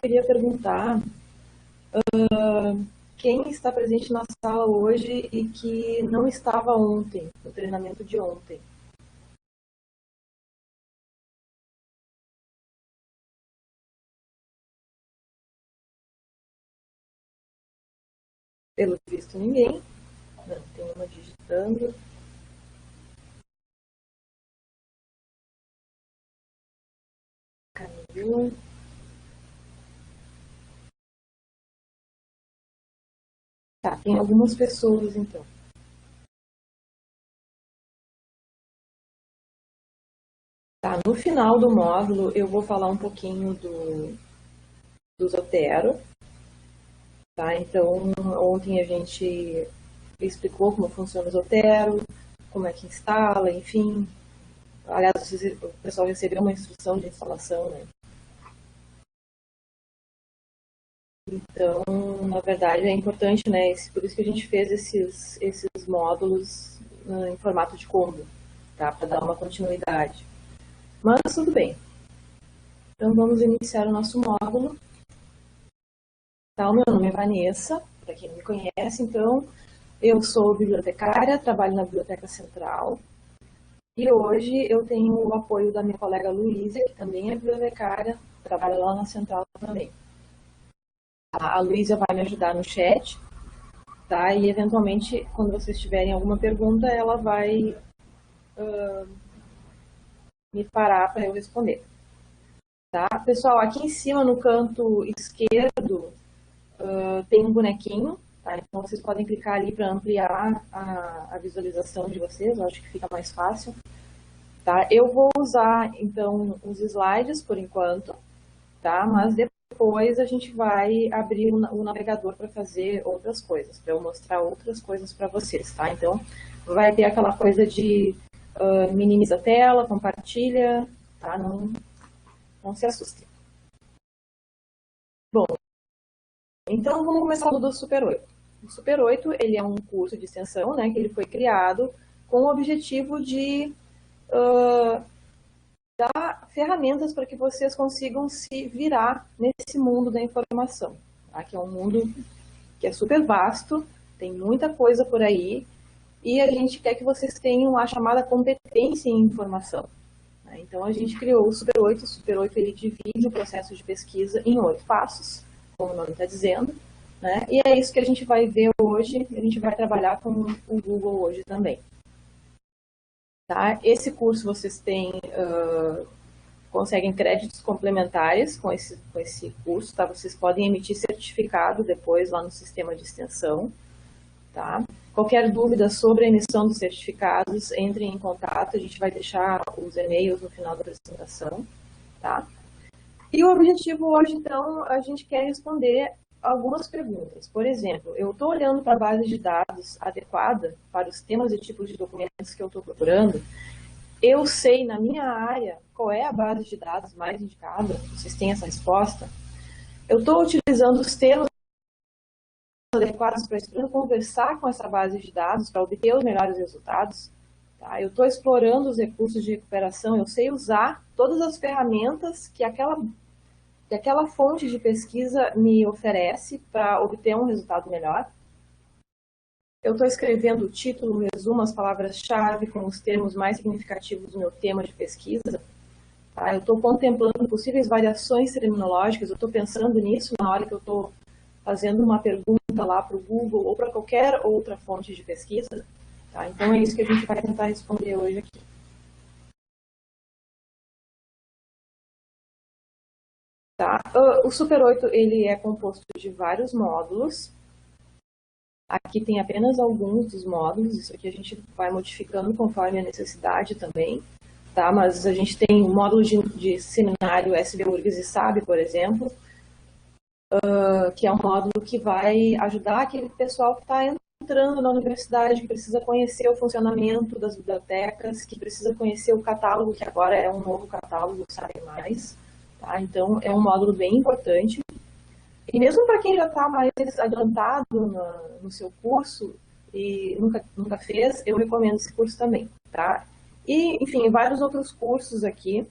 queria perguntar quem está presente na sala hoje e que não estava ontem, no treinamento de ontem. Pelo visto, ninguém. Não, tem uma digitando. Camilo. Tá, tem algumas pessoas, então. Tá, no final do módulo, eu vou falar um pouquinho do Zotero. Tá, então, ontem a gente explicou como funciona o Zotero, como é que instala, enfim. Aliás, o pessoal recebeu uma instrução de instalação, né? Então, na verdade, é importante, né? Por isso que a gente fez esses módulos em formato de combo, tá? Para dar uma continuidade. Mas tudo bem. Então, vamos iniciar o nosso módulo. Tá, o meu nome é Vanessa, para quem não me conhece, então, eu sou bibliotecária, trabalho na Biblioteca Central. E hoje eu tenho o apoio da minha colega Luísa, que também é bibliotecária, trabalha lá na Central também. A Luísa vai me ajudar no chat, tá? E eventualmente, quando vocês tiverem alguma pergunta, ela vai me parar para eu responder. Tá? Pessoal, aqui em cima no canto esquerdo tem um bonequinho, tá? Então vocês podem clicar ali para ampliar a visualização de vocês, eu acho que fica mais fácil. Tá? Eu vou usar então os slides por enquanto, tá? Mas depois a gente vai abrir o navegador para fazer outras coisas, para eu mostrar outras coisas para vocês, tá? Então vai ter aquela coisa de minimiza a tela, compartilha, tá? Não se assustem. Bom, então vamos começar do Super 8. O Super 8 ele é um curso de extensão, né, que ele foi criado com o objetivo de dar ferramentas para que vocês consigam se virar nesse mundo da informação, tá? Que é um mundo que é super vasto, tem muita coisa por aí, e a gente quer que vocês tenham a chamada competência em informação. Então, a gente criou o Super 8. O Super 8 ele divide o processo de pesquisa em 8 passos, como o nome está dizendo, né? E é isso que a gente vai ver hoje, a gente vai trabalhar com o Google hoje também. Tá? Esse curso vocês conseguem créditos complementares com esse curso, tá? Vocês podem emitir certificado depois lá no sistema de extensão. Tá? Qualquer dúvida sobre a emissão dos certificados, entrem em contato, a gente vai deixar os e-mails no final da apresentação. Tá? E o objetivo hoje, então, a gente quer responder algumas perguntas. Por exemplo, eu estou olhando para a base de dados adequada para os temas e tipos de documentos que eu estou procurando. Eu sei, na minha área, qual é a base de dados mais indicada? Vocês têm essa resposta? Eu estou utilizando os termos adequados para conversar com essa base de dados para obter os melhores resultados. Tá? Eu estou explorando os recursos de recuperação, eu sei usar todas as ferramentas que aquela fonte de pesquisa me oferece para obter um resultado melhor. Eu estou escrevendo o título, o resumo, as palavras-chave com os termos mais significativos do meu tema de pesquisa. Tá? Eu estou contemplando possíveis variações terminológicas, eu estou pensando nisso na hora que eu estou fazendo uma pergunta lá para o Google ou para qualquer outra fonte de pesquisa. Tá? Então, é isso que a gente vai tentar responder hoje aqui. Tá? O Super 8 ele é composto de vários módulos. Aqui tem apenas alguns dos módulos, isso aqui a gente vai modificando conforme a necessidade também. Tá? Mas a gente tem o módulo de seminário SB URGS e SAB, por exemplo, que é um módulo que vai ajudar aquele pessoal que está entrando na universidade, que precisa conhecer o funcionamento das bibliotecas, que precisa conhecer o catálogo, que agora é um novo catálogo, sabe mais. Tá? Então, é um módulo bem importante. E mesmo para quem já está mais adiantado no seu curso e nunca fez, eu recomendo esse curso também. Tá? E, enfim, vários outros cursos aqui.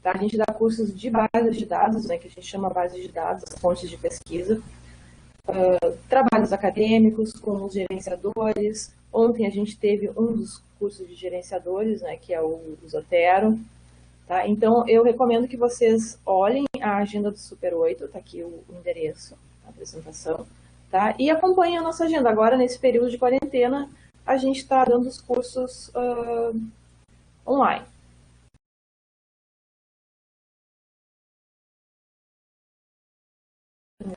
Tá? A gente dá cursos de bases de dados, né, que a gente chama bases de dados, fontes de pesquisa, trabalhos acadêmicos com os gerenciadores. Ontem a gente teve um dos cursos de gerenciadores, né, que é o Zotero. Tá? Então, eu recomendo que vocês olhem a agenda do Super 8, está aqui o endereço, a apresentação, tá? E acompanhem a nossa agenda. Agora, nesse período de quarentena, a gente está dando os cursos online.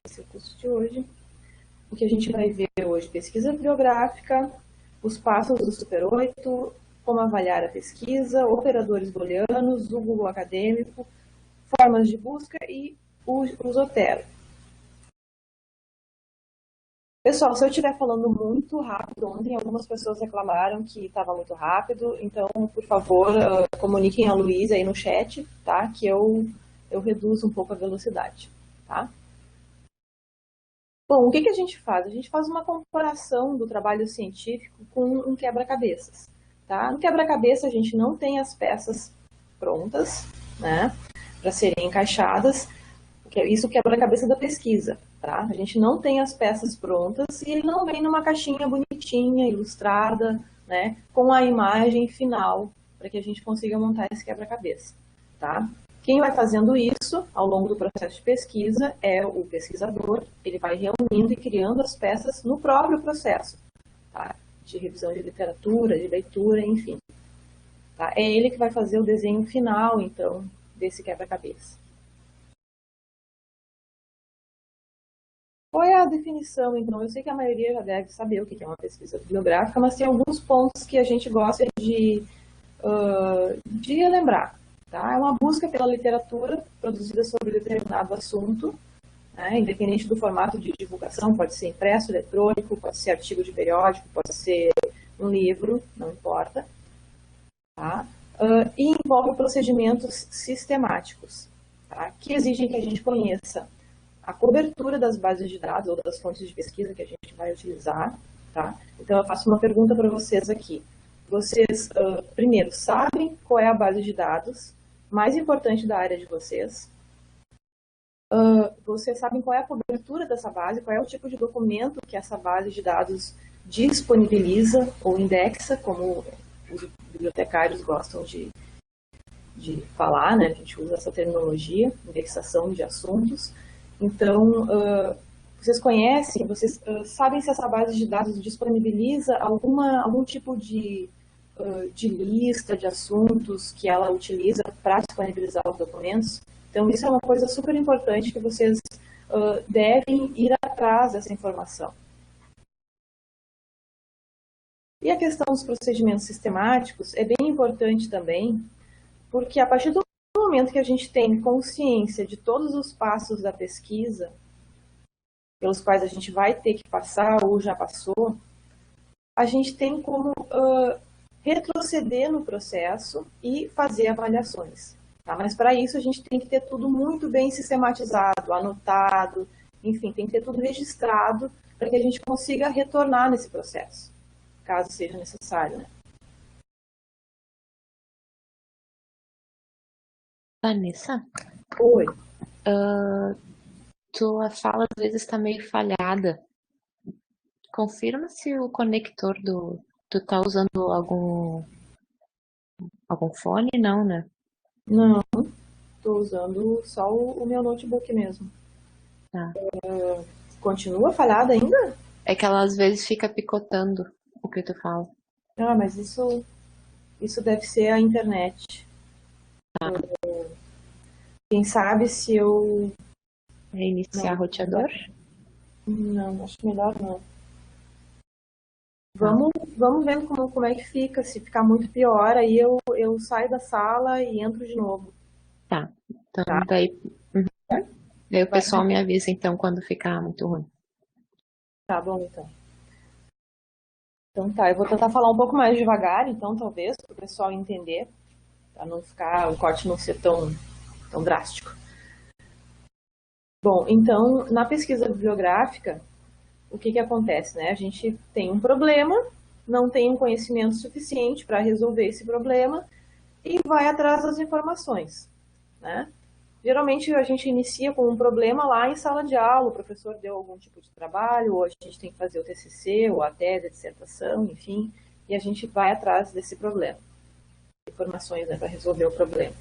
Esse é o curso de hoje. O que a gente vai ver hoje? Pesquisa bibliográfica, os passos do Super 8, como avaliar a pesquisa, operadores booleanos, o Google Acadêmico, formas de busca e o Zotero. Pessoal, se eu estiver falando muito rápido, ontem algumas pessoas reclamaram que estava muito rápido, então, por favor, comuniquem a Luísa aí no chat, tá? Que eu reduzo um pouco a velocidade, tá? Bom, o que a gente faz? A gente faz uma comparação do trabalho científico com um quebra-cabeças, tá? No quebra-cabeça a gente não tem as peças prontas, né, para serem encaixadas. Isso quebra-cabeça da pesquisa, tá? A gente não tem as peças prontas e ele não vem numa caixinha bonitinha, ilustrada, né, com a imagem final, para que a gente consiga montar esse quebra-cabeça, tá? Quem vai fazendo isso ao longo do processo de pesquisa é o pesquisador. Ele vai reunindo e criando as peças no próprio processo, tá? De revisão de literatura, de leitura, enfim. Tá? É ele que vai fazer o desenho final, então, desse quebra-cabeça. Qual é a definição, então? Eu sei que a maioria já deve saber o que é uma pesquisa bibliográfica, mas tem alguns pontos que a gente gosta de relembrar. Tá? É uma busca pela literatura produzida sobre determinado assunto, né? Independente do formato de divulgação, pode ser impresso, eletrônico, pode ser artigo de periódico, pode ser um livro, não importa. Tá? E envolve procedimentos sistemáticos, tá? Que exigem que a gente conheça a cobertura das bases de dados ou das fontes de pesquisa que a gente vai utilizar. Tá? Então, eu faço uma pergunta para vocês aqui. Vocês, primeiro, sabem qual é a base de dados mais importante da área de vocês? Vocês sabem qual é a cobertura dessa base, qual é o tipo de documento que essa base de dados disponibiliza ou indexa, como os bibliotecários gostam de falar, né? A gente usa essa terminologia, indexação de assuntos. Então, vocês conhecem, vocês sabem se essa base de dados disponibiliza algum tipo de lista de assuntos que ela utiliza para disponibilizar os documentos. Então, isso é uma coisa super importante que vocês devem ir atrás dessa informação. E a questão dos procedimentos sistemáticos é bem importante também, porque a partir do momento que a gente tem consciência de todos os passos da pesquisa, pelos quais a gente vai ter que passar ou já passou, a gente tem como retroceder no processo e fazer avaliações. Tá? Mas para isso a gente tem que ter tudo muito bem sistematizado, anotado, enfim, tem que ter tudo registrado para que a gente consiga retornar nesse processo, caso seja necessário, né? Vanessa, Oi. tua fala às vezes está meio falhada. Confirma se o conector tu tá usando algum fone, não, né? Não, estou usando só o meu notebook mesmo. Tá. Continua falhada ainda? É que ela às vezes fica picotando o que tu fala. Ah, mas isso deve ser a internet. Tá. Quem sabe se eu... Reiniciar o roteador? Não, acho melhor não. Vamos vendo como é que fica. Se ficar muito pior, aí eu saio da sala e entro de novo. Tá. Então, daí o pessoal me avisa, então, quando ficar muito ruim. Tá bom, então. Então tá, eu vou tentar falar um pouco mais devagar, então, talvez, para o pessoal entender, para não ficar, o corte não ser tão drástico. Bom, então, na pesquisa bibliográfica, o que acontece, né? A gente tem um problema, não tem um conhecimento suficiente para resolver esse problema e vai atrás das informações. né? Geralmente a gente inicia com um problema lá em sala de aula, o professor deu algum tipo de trabalho, ou a gente tem que fazer o TCC, ou a tese, a dissertação, enfim, e a gente vai atrás desse problema. Informações, né, para resolver o problema.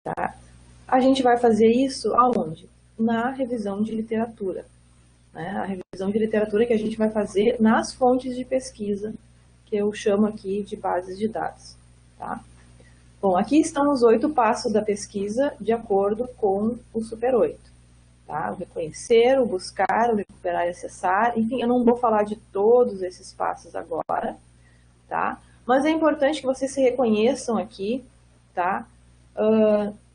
Tá? A gente vai fazer isso aonde? Na revisão de literatura. Né? A revisão de literatura que a gente vai fazer nas fontes de pesquisa, que eu chamo aqui de bases de dados. Tá? Bom, aqui estão os 8 passos da pesquisa de acordo com o Super 8. Tá? O reconhecer, o buscar, o recuperar e acessar. Enfim, eu não vou falar de todos esses passos agora, tá? Mas é importante que vocês se reconheçam aqui, tá?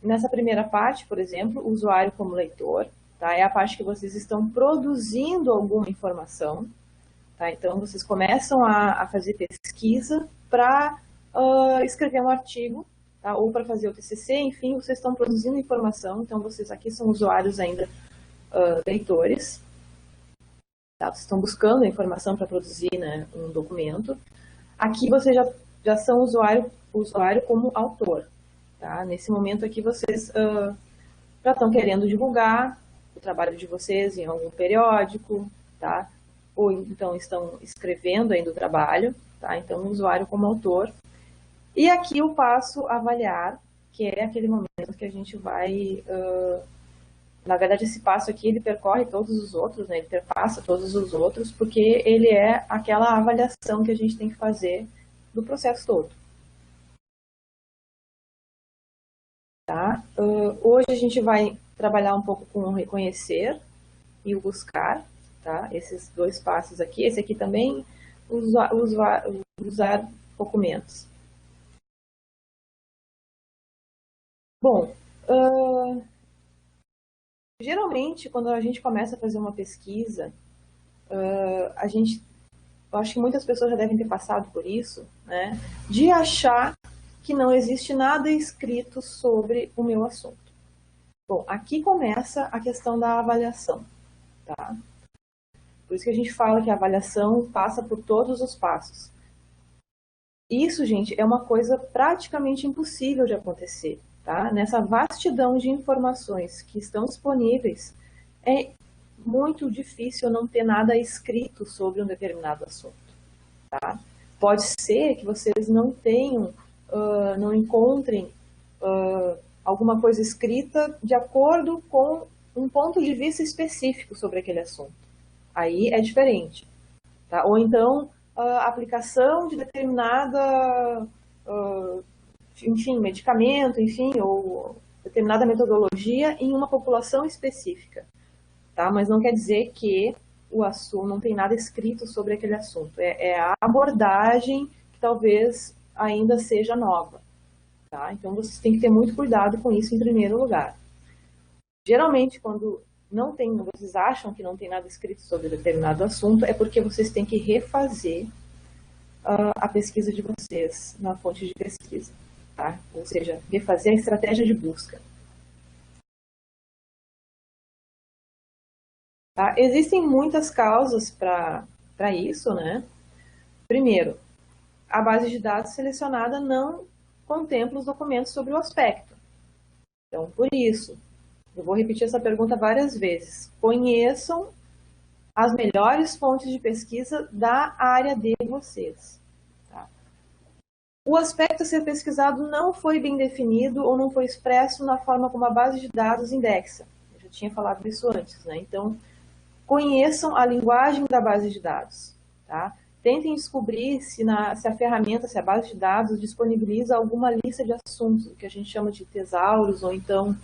Nessa primeira parte, por exemplo, o usuário como leitor, tá? É a parte que vocês estão produzindo alguma informação, tá? Então, vocês começam a fazer pesquisa para escrever um artigo, tá? Ou para fazer o TCC, enfim, vocês estão produzindo informação, então vocês aqui são usuários ainda leitores, tá? Vocês estão buscando a informação para produzir, né, um documento. Aqui vocês já são usuário como autor. Tá? Nesse momento aqui vocês já estão querendo divulgar o trabalho de vocês em algum periódico, tá? Ou então estão escrevendo ainda o trabalho, tá? Então usuário como autor. E aqui o passo avaliar, que é aquele momento que a gente vai... na verdade, esse passo aqui, ele percorre todos os outros, né? Ele perpassa todos os outros, porque ele é aquela avaliação que a gente tem que fazer do processo todo. Tá? Hoje a gente vai trabalhar um pouco com o reconhecer e o buscar, tá? Esses 2 passos aqui. Esse aqui também, usar documentos. Bom, geralmente, quando a gente começa a fazer uma pesquisa, eu acho que muitas pessoas já devem ter passado por isso, né? De achar que não existe nada escrito sobre o meu assunto. Bom, aqui começa a questão da avaliação, tá? Por isso que a gente fala que a avaliação passa por todos os passos. Isso, gente, é uma coisa praticamente impossível de acontecer, tá? Nessa vastidão de informações que estão disponíveis, é muito difícil não ter nada escrito sobre um determinado assunto, tá? Pode ser que vocês não tenham, não encontrem alguma coisa escrita de acordo com um ponto de vista específico sobre aquele assunto. Aí é diferente, tá? Ou então, a aplicação de determinada, enfim, medicamento, enfim, ou determinada metodologia em uma população específica, tá? Mas não quer dizer que o assunto não tem nada escrito sobre aquele assunto. É a abordagem que talvez ainda seja nova, tá? Então vocês têm que ter muito cuidado com isso em primeiro lugar. Geralmente, quando não tem, vocês acham que não tem nada escrito sobre determinado assunto, é porque vocês têm que refazer a pesquisa de vocês na fonte de pesquisa, tá? Ou seja, refazer a estratégia de busca. Tá? Existem muitas causas para isso, né? Primeiro, a base de dados selecionada não contempla os documentos sobre o aspecto. Então, por isso, eu vou repetir essa pergunta várias vezes. Conheçam as melhores fontes de pesquisa da área de vocês. Tá? O aspecto a ser pesquisado não foi bem definido ou não foi expresso na forma como a base de dados indexa. Eu já tinha falado isso antes, né? Então, conheçam a linguagem da base de dados. Tá? Tentem descobrir se a ferramenta, se a base de dados disponibiliza alguma lista de assuntos, que a gente chama de tesauros, ou então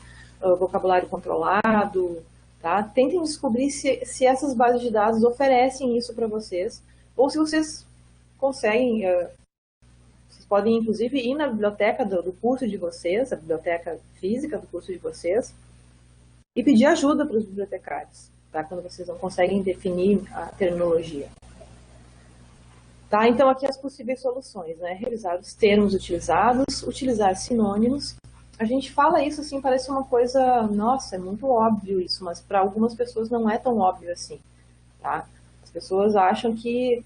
vocabulário controlado. Tá? Tentem descobrir se essas bases de dados oferecem isso para vocês, ou se vocês conseguem, vocês podem inclusive ir na biblioteca do curso de vocês, a biblioteca física do curso de vocês, e pedir ajuda para os bibliotecários, tá? Quando vocês não conseguem definir a terminologia. Tá? Então, aqui as possíveis soluções, né? Revisar os termos utilizados, utilizar sinônimos. A gente fala isso assim, parece uma coisa, nossa, é muito óbvio isso, mas para algumas pessoas não é tão óbvio assim, tá? As pessoas acham que,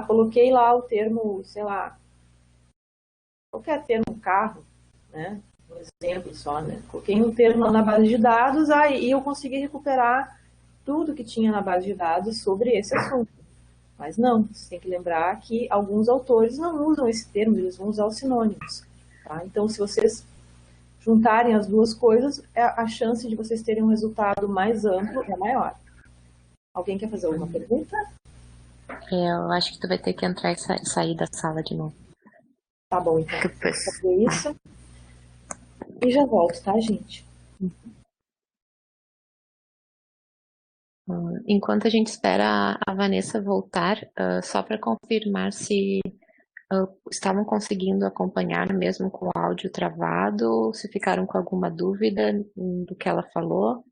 coloquei lá o termo, sei lá, qualquer termo, carro, né? Um exemplo só, né? Coloquei um termo na base de dados, aí eu consegui recuperar tudo que tinha na base de dados sobre esse assunto. Mas não, você tem que lembrar que alguns autores não usam esse termo, eles vão usar os sinônimos. Tá? Então, se vocês juntarem as duas coisas, a chance de vocês terem um resultado mais amplo é maior. Alguém quer fazer alguma pergunta? Eu acho que tu vai ter que entrar e sair da sala de novo. Tá bom, então. Vou fazer isso. E já volto, tá, gente? Enquanto a gente espera a Vanessa voltar, só para confirmar se estavam conseguindo acompanhar mesmo com o áudio travado, se ficaram com alguma dúvida do que ela falou.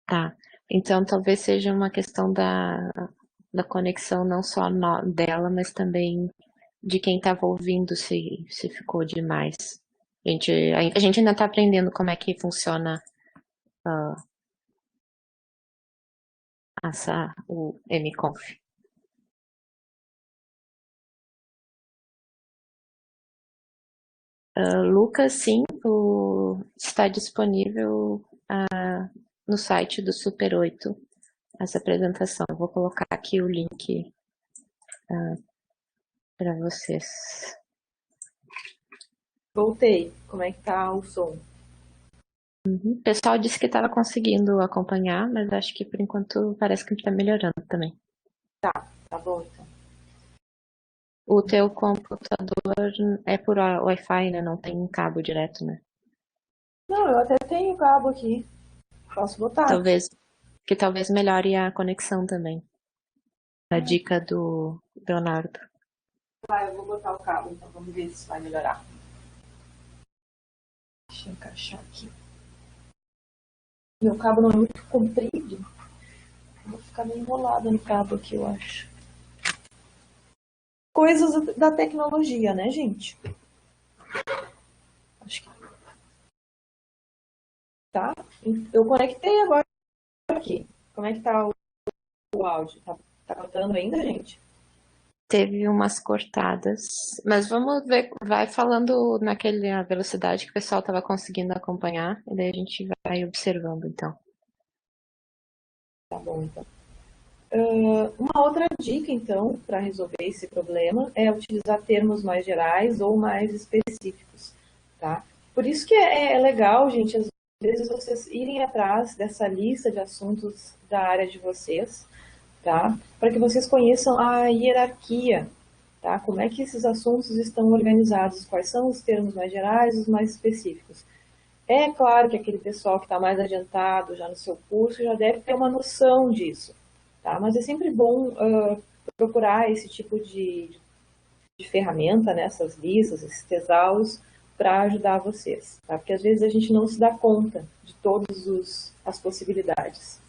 Tá, então talvez seja uma questão da conexão não só dela, mas também de quem estava ouvindo, se ficou demais. A gente ainda está aprendendo como é que funciona o mconf. Lucas, sim, está disponível no site do Super 8 essa apresentação. Vou colocar aqui o link para vocês. Voltei. Como é que tá o som? O pessoal disse que estava conseguindo acompanhar, mas acho que por enquanto parece que está melhorando também. Tá bom, então. O teu computador é por Wi-Fi, né? Não tem cabo direto, né? Não, eu até tenho cabo aqui. Posso botar. Talvez melhore a conexão também. A dica do Leonardo. Tá, eu vou botar o cabo, então vamos ver se vai melhorar. Deixa eu encaixar aqui. Meu cabo não é muito comprido. Vou ficar meio enrolada no cabo aqui, eu acho. Coisas da tecnologia, né, gente? Acho que tá. Eu conectei agora aqui. Como é que tá o áudio? Tá cortando ainda, gente? Teve umas cortadas, mas vamos ver, vai falando naquela velocidade que o pessoal estava conseguindo acompanhar, e daí a gente vai observando, então. Tá bom, então. Uma outra dica, então, para resolver esse problema é utilizar termos mais gerais ou mais específicos, tá? Por isso que é legal, gente, às vezes vocês irem atrás dessa lista de assuntos da área de vocês, tá? Para que vocês conheçam a hierarquia, tá? Como é que esses assuntos estão organizados, quais são os termos mais gerais e os mais específicos. É claro que aquele pessoal que está mais adiantado já no seu curso já deve ter uma noção disso, tá? Mas é sempre bom procurar esse tipo de ferramenta, né, essas listas, esses tesauros, para ajudar vocês, tá? Porque às vezes a gente não se dá conta de todas as possibilidades.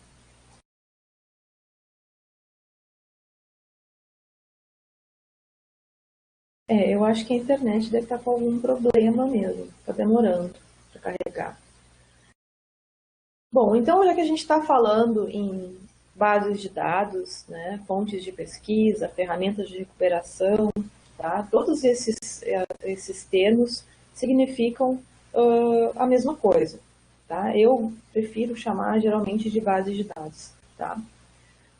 Eu acho que a internet deve estar com algum problema mesmo, está demorando para carregar. Bom, então já que a gente está falando em bases de dados, né, fontes de pesquisa, ferramentas de recuperação, tá? Todos esses termos significam a mesma coisa. Tá? Eu prefiro chamar geralmente de bases de dados. Tá?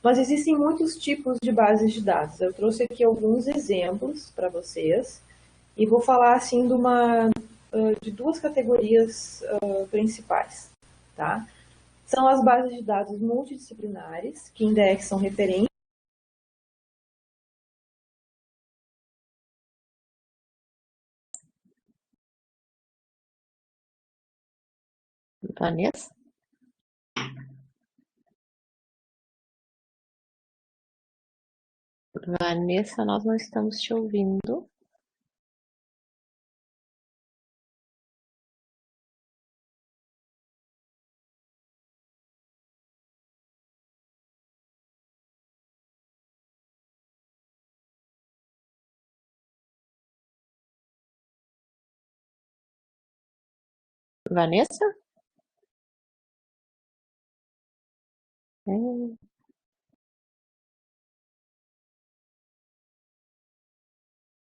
Mas existem muitos tipos de bases de dados. Eu trouxe aqui alguns exemplos para vocês e vou falar assim de duas categorias principais. Tá? São as bases de dados multidisciplinares, que indexam referências. Vanessa? Vanessa, nós não estamos te ouvindo. Vanessa?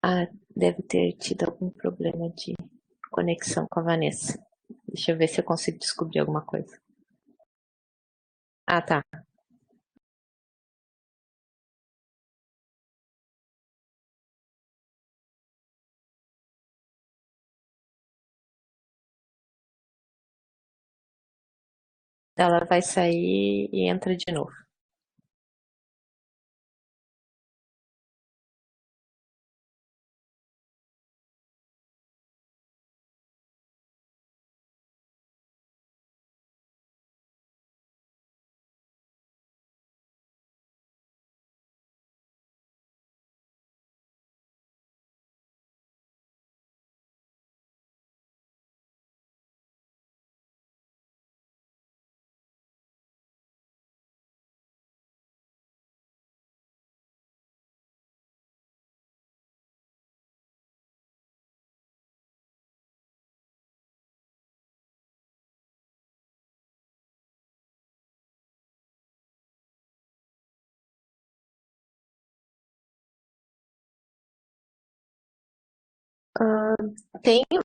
Ah, deve ter tido algum problema de conexão com a Vanessa. Deixa eu ver se eu consigo descobrir alguma coisa. Ah, tá. Ela vai sair e entra de novo.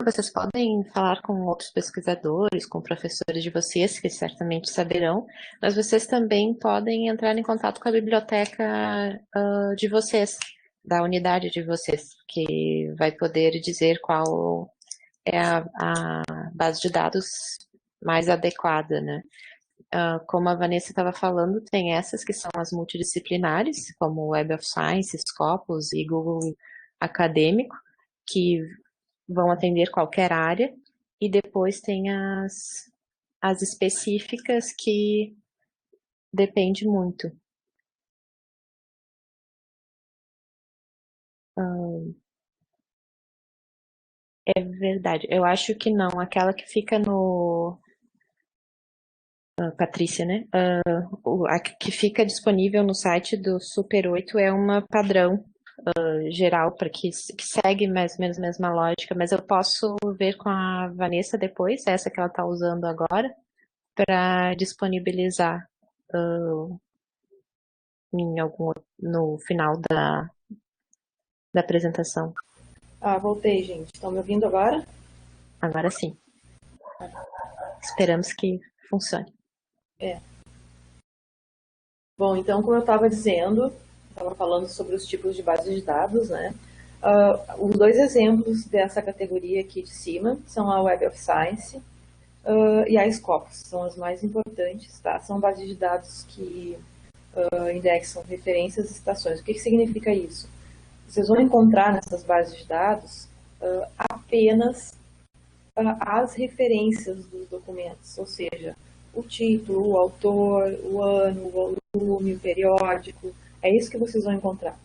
Vocês podem falar com outros pesquisadores, com professores de vocês, que certamente saberão, mas vocês também podem entrar em contato com a biblioteca de vocês, da unidade de vocês, que vai poder dizer qual é a base de dados mais adequada, né? Como a Vanessa estava falando, tem essas que são as multidisciplinares, como Web of Science, Scopus e Google Acadêmico, que vão atender qualquer área, e depois tem as específicas que depende muito. É verdade, eu acho que não. Aquela que fica no... Patrícia, né? A que fica disponível no site do Super 8 é uma padrão geral, para que segue mais ou menos a mesma lógica, mas eu posso ver com a Vanessa depois, essa que ela está usando agora, para disponibilizar no final da apresentação. Voltei, gente. Estão me ouvindo agora? Agora sim. Esperamos que funcione. Bom, então, como eu estava dizendo, estava falando sobre os tipos de bases de dados, né? Os dois exemplos dessa categoria aqui de cima são a Web of Science e a Scopus, são as mais importantes, tá? São bases de dados que indexam referências e citações. O que significa isso? Vocês vão encontrar nessas bases de dados apenas as referências dos documentos, ou seja, o título, o autor, o ano, o volume, o periódico, é isso que vocês vão encontrar,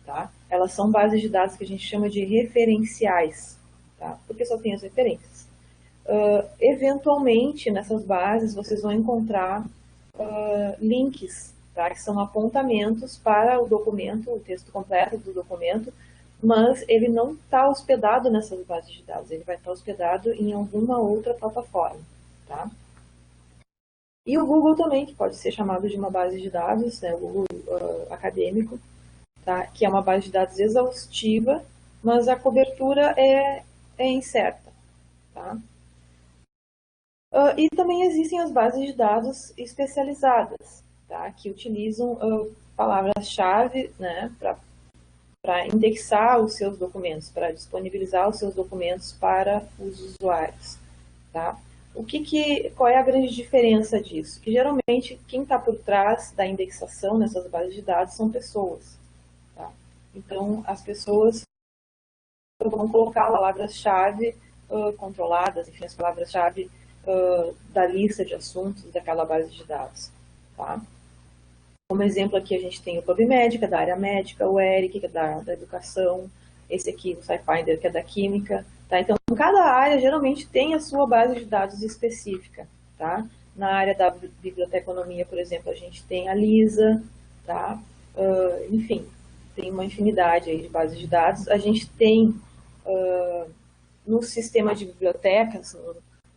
tá? Elas são bases de dados que a gente chama de referenciais, tá? Porque só tem as referências. Eventualmente, nessas bases, vocês vão encontrar links, tá? Que são apontamentos para o documento, o texto completo do documento, mas ele não está hospedado nessas bases de dados, ele vai estar hospedado em alguma outra plataforma, tá? E o Google também, que pode ser chamado de uma base de dados, né, o Google Acadêmico, tá? Que é uma base de dados exaustiva, mas a cobertura é incerta, tá? E também existem as bases de dados especializadas, tá? Que utilizam palavras-chave, né, para indexar os seus documentos, para disponibilizar os seus documentos para os usuários, tá? Qual é a grande diferença disso? Que geralmente quem está por trás da indexação nessas bases de dados são pessoas, tá? Então, as pessoas vão colocar palavras-chave controladas, enfim, as palavras-chave da lista de assuntos daquela base de dados, tá? Como exemplo aqui a gente tem o PubMed, que é da área médica, o ERIC, que é da educação, esse aqui, o SciFinder, que é da química, tá? Então, cada área geralmente tem a sua base de dados específica, tá? Na área da biblioteconomia, por exemplo, a gente tem a LISA, tá? Enfim, tem uma infinidade aí de bases de dados. A gente tem no sistema de bibliotecas,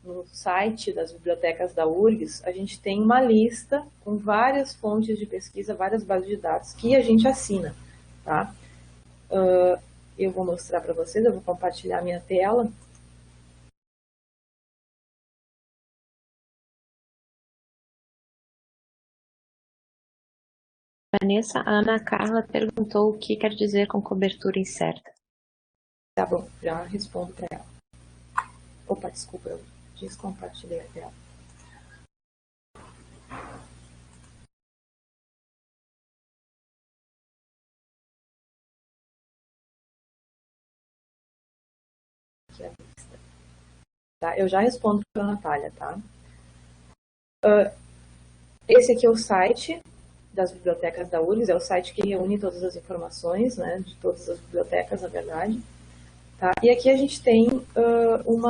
no site das bibliotecas da URGS, a gente tem uma lista com várias fontes de pesquisa, várias bases de dados que a gente assina, tá? Eu vou mostrar para vocês, eu vou compartilhar minha tela. Vanessa, a Ana Carla perguntou o que quer dizer com cobertura incerta. Tá bom, já respondo para ela. Opa, desculpa, eu descompartilhei a tela. Aqui é a lista. Tá, eu já respondo para a Natália, tá? Esse aqui é o site das bibliotecas da URGS, é o site que reúne todas as informações, né, de todas as bibliotecas, na verdade. Tá? E aqui a gente tem um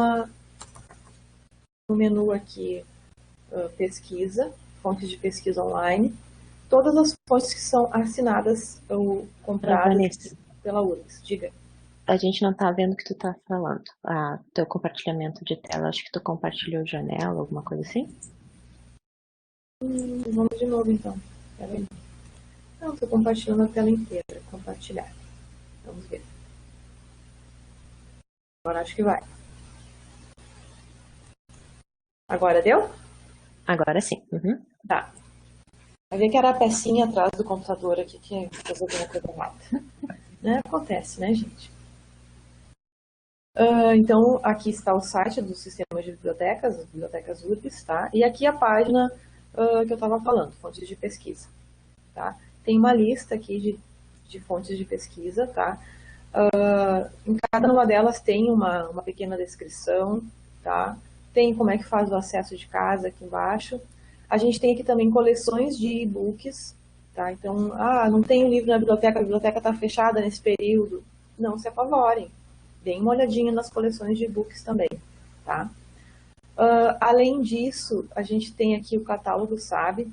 menu aqui, pesquisa, fontes de pesquisa online, todas as fontes que são assinadas ou compradas pela URGS. Diga. A gente não está vendo o que tu está falando. Teu compartilhamento de tela, acho que tu compartilhou janela, alguma coisa assim? Vamos de novo, então. Peraí. Não, estou compartilhando a tela inteira. Compartilhar. Vamos ver. Agora acho que vai. Agora deu? Agora sim. Uhum. Tá. Vai ver que era a pecinha atrás do computador aqui que fez alguma coisa errada. Né? Acontece, né, gente? Então, aqui está o site do Sistema de Bibliotecas, as bibliotecas URGS, tá? E aqui a página que eu estava falando, fontes de pesquisa, tá? Tem uma lista aqui de fontes de pesquisa, tá? Em cada uma delas tem uma pequena descrição, tá? Tem como é que faz o acesso de casa aqui embaixo. A gente tem aqui também coleções de e-books, tá? Então, não tem o livro na biblioteca, a biblioteca está fechada nesse período. Não se apavorem. Deem uma olhadinha nas coleções de e-books também, tá? Além disso, a gente tem aqui o catálogo SAB,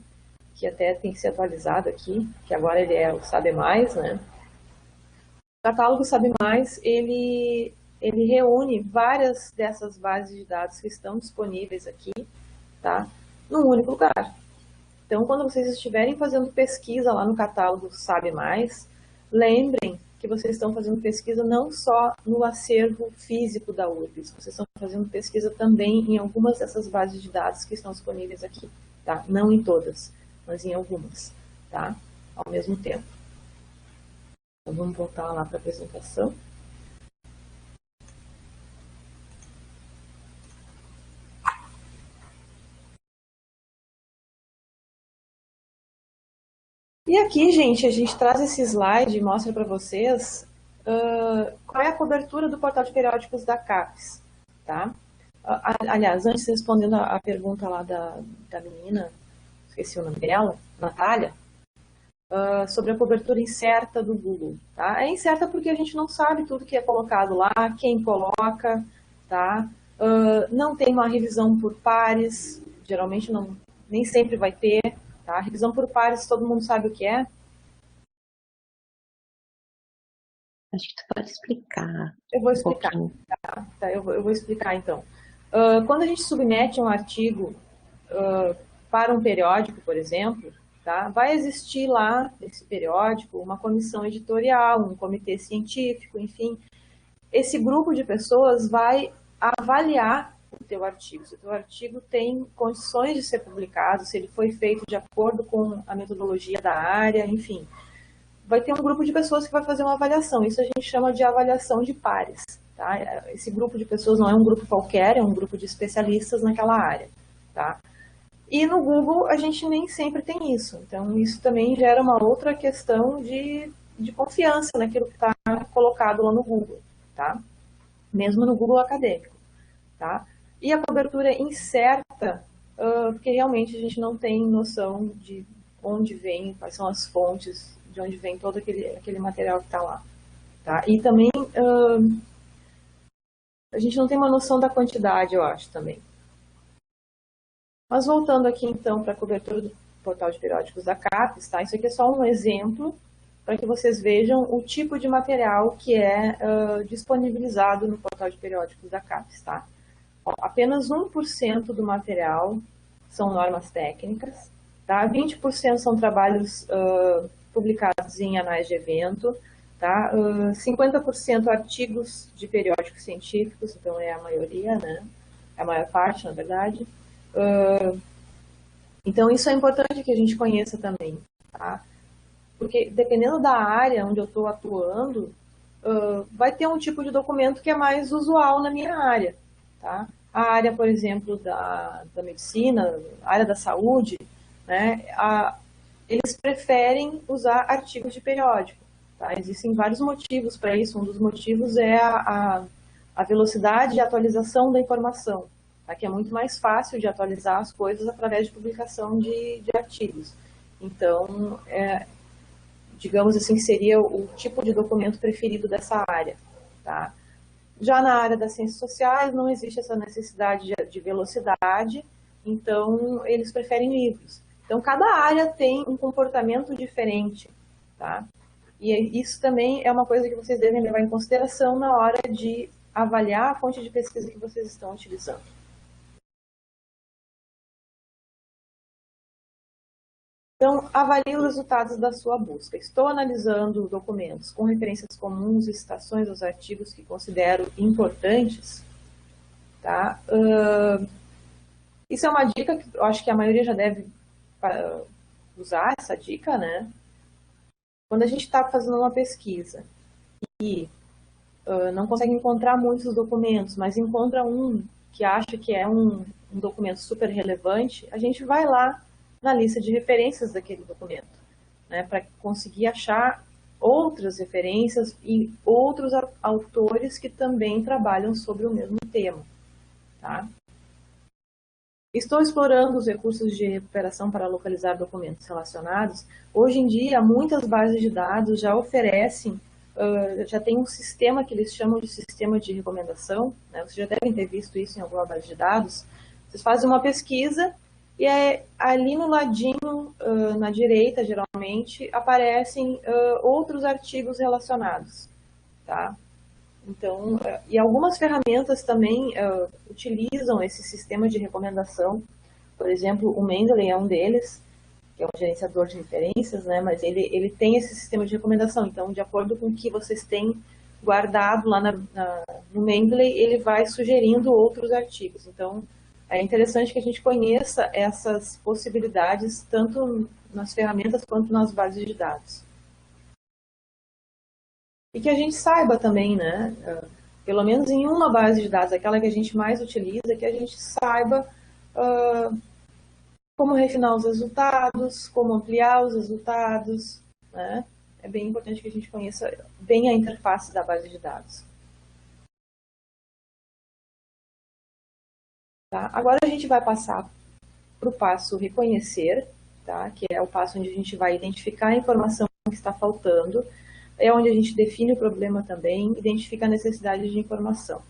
que até tem que ser atualizado aqui, que agora ele é o SAB+, né? O catálogo SAB+, ele reúne várias dessas bases de dados que estão disponíveis aqui, tá? Num único lugar. Então, quando vocês estiverem fazendo pesquisa lá no catálogo SAB+, lembrem que vocês estão fazendo pesquisa não só no acervo físico da URGS, vocês estão fazendo pesquisa também em algumas dessas bases de dados que estão disponíveis aqui, tá? Não em todas, mas em algumas, tá? Ao mesmo tempo. Então, vamos voltar lá para a apresentação. E aqui, gente, a gente traz esse slide e mostra para vocês qual é a cobertura do portal de periódicos da CAPES, tá? Aliás, antes de respondendo a pergunta lá da menina, esqueci o nome dela, Natália, sobre a cobertura incerta do Google, tá? É incerta porque a gente não sabe tudo que é colocado lá, quem coloca, tá? Não tem uma revisão por pares, geralmente nem sempre vai ter, tá? Revisão por pares, todo mundo sabe o que é? Acho que tu pode explicar. Eu vou explicar. Tá, eu vou explicar então. Quando a gente submete um artigo para um periódico, por exemplo, tá, vai existir lá, nesse periódico, uma comissão editorial, um comitê científico, enfim. Esse grupo de pessoas vai avaliar o teu artigo. Se o teu artigo tem condições de ser publicado, se ele foi feito de acordo com a metodologia da área, enfim. Vai ter um grupo de pessoas que vai fazer uma avaliação. Isso a gente chama de avaliação de pares. Tá? Esse grupo de pessoas não é um grupo qualquer, é um grupo de especialistas naquela área. Tá? E no Google a gente nem sempre tem isso. Então isso também gera uma outra questão de confiança naquilo que está colocado lá no Google. Tá? Mesmo no Google acadêmico. Tá? E a cobertura incerta, porque realmente a gente não tem noção de onde vem, quais são as fontes, de onde vem todo aquele material que está lá. Tá? E também a gente não tem uma noção da quantidade, eu acho, também. Mas voltando aqui, então, para a cobertura do portal de periódicos da CAPES, tá? Isso aqui é só um exemplo para que vocês vejam o tipo de material que é disponibilizado no portal de periódicos da CAPES. Tá? apenas 1% do material são normas técnicas, tá? 20% são trabalhos publicados em anais de evento, tá? 50% artigos de periódicos científicos, então é a maioria, né? É a maior parte, na verdade. Então, isso é importante que a gente conheça também, tá? Porque dependendo da área onde eu estou atuando, vai ter um tipo de documento que é mais usual na minha área, tá? A área, por exemplo, da medicina, a área da saúde, né? Eles preferem usar artigos de periódico, tá? Existem vários motivos para isso. Um dos motivos é a velocidade de atualização da informação, tá? Que é muito mais fácil de atualizar as coisas através de publicação de artigos. Então, digamos assim, seria o tipo de documento preferido dessa área, tá? Já na área das ciências sociais não existe essa necessidade de velocidade, então eles preferem livros. Então cada área tem um comportamento diferente, tá? E isso também é uma coisa que vocês devem levar em consideração na hora de avaliar a fonte de pesquisa que vocês estão utilizando. Então, avalie os resultados da sua busca. Estou analisando documentos com referências comuns e citações aos artigos que considero importantes, tá? Isso é uma dica que eu acho que a maioria já deve usar, essa dica, né? Quando a gente está fazendo uma pesquisa e não consegue encontrar muitos documentos, mas encontra um que acha que é um documento super relevante, a gente vai lá na lista de referências daquele documento, né, para conseguir achar outras referências e outros autores que também trabalham sobre o mesmo tema, tá? Estou explorando os recursos de recuperação para localizar documentos relacionados. Hoje em dia, muitas bases de dados já oferecem, já tem um sistema que eles chamam de sistema de recomendação, né? Vocês já devem ter visto isso em alguma base de dados. Vocês fazem uma pesquisa e ali no ladinho, na direita, geralmente, aparecem outros artigos relacionados, tá? Então, e algumas ferramentas também utilizam esse sistema de recomendação. Por exemplo, o Mendeley é um deles, que é um gerenciador de referências, né? Mas ele tem esse sistema de recomendação. Então, de acordo com o que vocês têm guardado lá no Mendeley, ele vai sugerindo outros artigos. Então, é interessante que a gente conheça essas possibilidades, tanto nas ferramentas quanto nas bases de dados. E que a gente saiba também, né, pelo menos em uma base de dados, aquela que a gente mais utiliza, que a gente saiba como refinar os resultados, como ampliar os resultados, né? É bem importante que a gente conheça bem a interface da base de dados. Tá? Agora a gente vai passar para o passo reconhecer, tá? Que é o passo onde a gente vai identificar a informação que está faltando, é onde a gente define o problema também, identifica a necessidade de informação.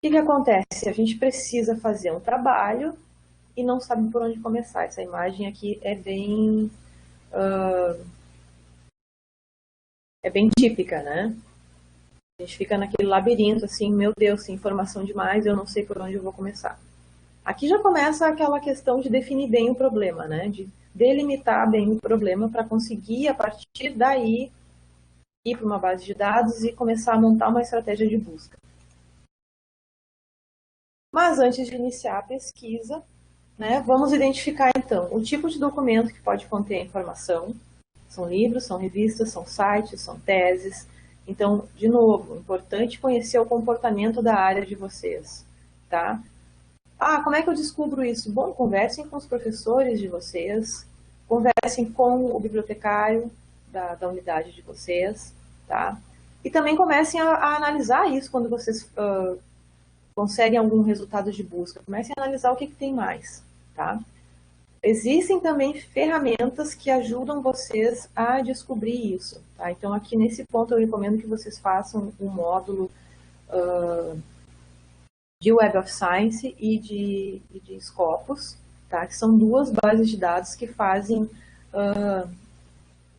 O que acontece? A gente precisa fazer um trabalho e não sabe por onde começar. Essa imagem aqui é bem típica, né? A gente fica naquele labirinto, assim, meu Deus, informação demais, eu não sei por onde eu vou começar. Aqui já começa aquela questão de definir bem o problema, né? De delimitar bem o problema para conseguir, a partir daí, ir para uma base de dados e começar a montar uma estratégia de busca. Mas antes de iniciar a pesquisa, né, vamos identificar então o tipo de documento que pode conter a informação. São livros, são revistas, são sites, são teses. Então, de novo, importante conhecer o comportamento da área de vocês, tá? Ah, como é que eu descubro isso? Bom, conversem com os professores de vocês, conversem com o bibliotecário da unidade de vocês, tá? E também comecem a analisar isso quando vocês conseguem algum resultado de busca. Comecem a analisar o que tem mais, tá? Existem também ferramentas que ajudam vocês a descobrir isso, tá? Então, aqui nesse ponto, eu recomendo que vocês façam um módulo de Web of Science e de Scopus, tá? Que são duas bases de dados que fazem